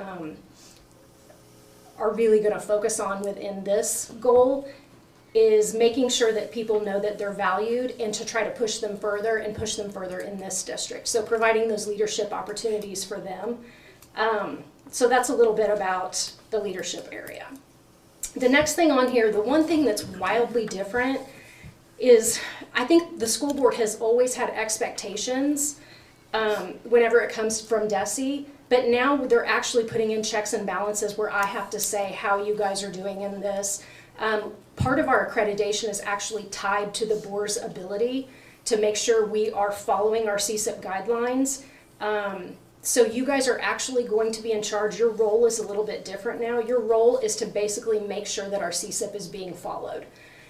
[SPEAKER 17] are really going to focus on within this goal, is making sure that people know that they're valued, and to try to push them further and push them further in this district. So providing those leadership opportunities for them. So that's a little bit about the leadership area. The next thing on here, the one thing that's wildly different is, I think the school board has always had expectations whenever it comes from DESE, but now they're actually putting in checks and balances where I have to say how you guys are doing in this. Part of our accreditation is actually tied to the board's ability to make sure we are following our CSIP guidelines. So you guys are actually going to be in charge. Your role is a little bit different now. Your role is to basically make sure that our CSIP is being followed.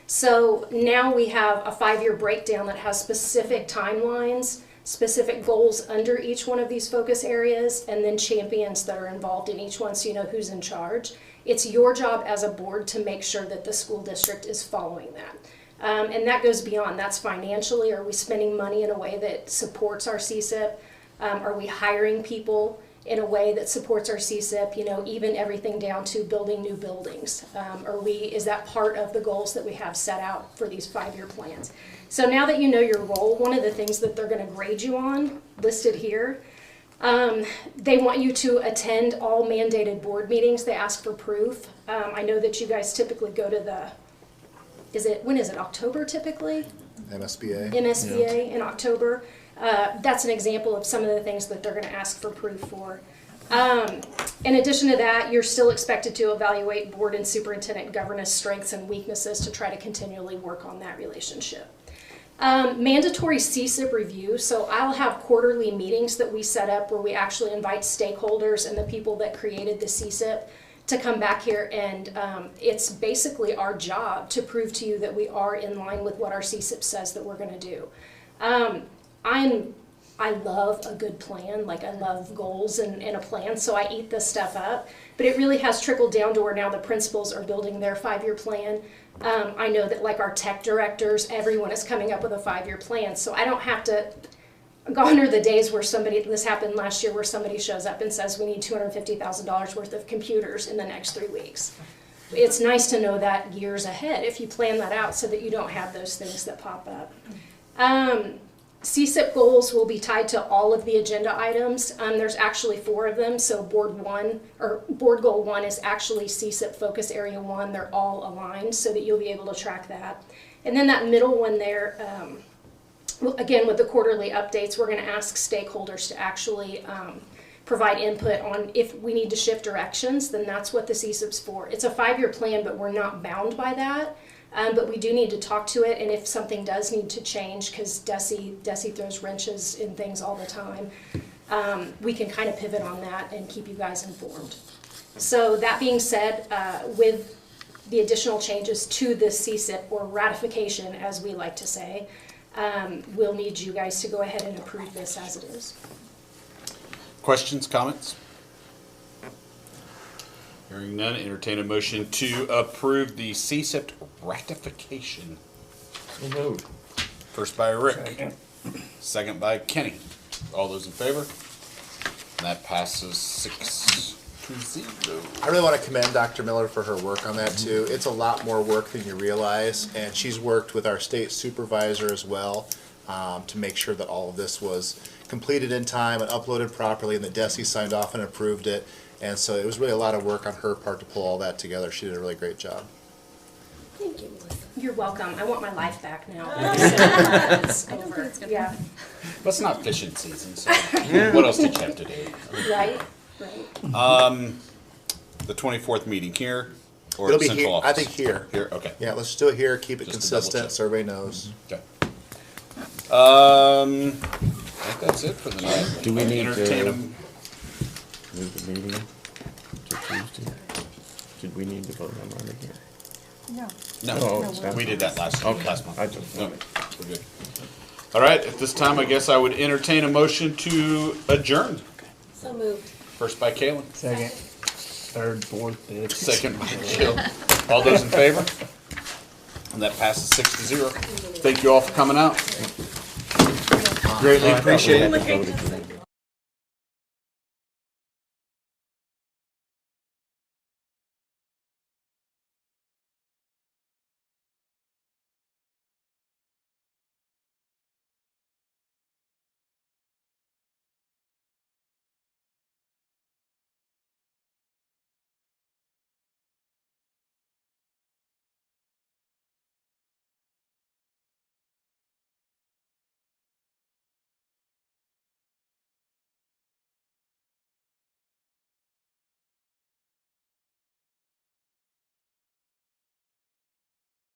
[SPEAKER 17] So now we have a 5-year breakdown that has specific timelines, specific goals under each one of these focus areas, and then champions that are involved in each one, so you know who's in charge. It's your job as a board to make sure that the school district is following that. And that goes beyond. That's financially. Are we spending money in a way that supports our CSIP? Are we hiring people in a way that supports our CSIP, even everything down to building new buildings? Is that part of the goals that we have set out for these 5-year plans? So now that you know your role, one of the things that they're going to grade you on, listed here, they want you to attend all mandated board meetings. They ask for proof. I know that you guys typically go to when is it, October typically? MSBA in October. That's an example of some of the things that they're going to ask for proof for. In addition to that, you're still expected to evaluate board and superintendent governance strengths and weaknesses to try to continually work on that relationship. Mandatory CSIP review. So I'll have quarterly meetings that we set up where we actually invite stakeholders and the people that created the CSIP to come back here, and it's basically our job to prove to you that we are in line with what our CSIP says that we're going to do. I love a good plan, like I love goals and a plan, so I eat this stuff up. But it really has trickled down to where now the principals are building their 5-year plan. I know that like our tech directors, everyone is coming up with a 5-year plan, so I don't have to. Gone are the days where this happened last year, where somebody shows up and says we need $250,000 worth of computers in the next 3 weeks. It's nice to know that years ahead if you plan that out so that you don't have those things that pop up. CSIP goals will be tied to all of the agenda items. There's actually 4 of them, so board goal 1 is actually CSIP focus area 1. They're all aligned so that you'll be able to track that. And then that middle one there, again, with the quarterly updates, we're going to ask stakeholders to actually provide input on if we need to shift directions, then that's what the CSIP's for. It's a 5-year plan, but we're not bound by that. But we do need to talk to it, and if something does need to change, because Desi throws wrenches in things all the time, we can kind of pivot on that and keep you guys informed. So that being said, with the additional changes to the CSIP, or ratification as we like to say, we'll need you guys to go ahead and approve this as it is.
[SPEAKER 13] Questions, comments? Hearing none, entertain a motion to approve the CSIP ratification.
[SPEAKER 16] So moved.
[SPEAKER 13] First by Rick. Second by Kenny. All those in favor? And that passes 6-0.
[SPEAKER 7] I really want to commend Dr. Miller for her work on that too. It's a lot more work than you realize, and she's worked with our state supervisor as well to make sure that all of this was completed in time and uploaded properly, and that Desi signed off and approved it. And so it was really a lot of work on her part to pull all that together. She did a really great job.
[SPEAKER 17] Thank you, Melissa. You're welcome. I want my life back now. It's over. Yeah.
[SPEAKER 13] But it's not fishing season, so what else did you have to do?
[SPEAKER 17] Right.
[SPEAKER 13] The 24th meeting here or
[SPEAKER 7] It'll be
[SPEAKER 13] central
[SPEAKER 7] here.
[SPEAKER 13] office?
[SPEAKER 7] I think here.
[SPEAKER 13] Here, okay.
[SPEAKER 7] Yeah, let's do it here. Keep it
[SPEAKER 13] Just to
[SPEAKER 7] consistent so everybody knows.
[SPEAKER 13] Okay. I think that's it for the night.
[SPEAKER 16] Do we need
[SPEAKER 13] entertain
[SPEAKER 16] to
[SPEAKER 13] them?
[SPEAKER 16] move the meeting to Tuesday? Did we need to vote on that again?
[SPEAKER 13] No,
[SPEAKER 16] Oh,
[SPEAKER 13] we did that last month.
[SPEAKER 16] I just
[SPEAKER 13] No, we're good. All right, at this time, I guess I would entertain a motion to adjourn.
[SPEAKER 22] So moved.
[SPEAKER 13] First by Kalen.
[SPEAKER 8] Second, third, fourth, fifth.
[SPEAKER 13] Second by Jill. All those in favor? And that passes 6-0. Thank you all for coming out. Greatly appreciate it.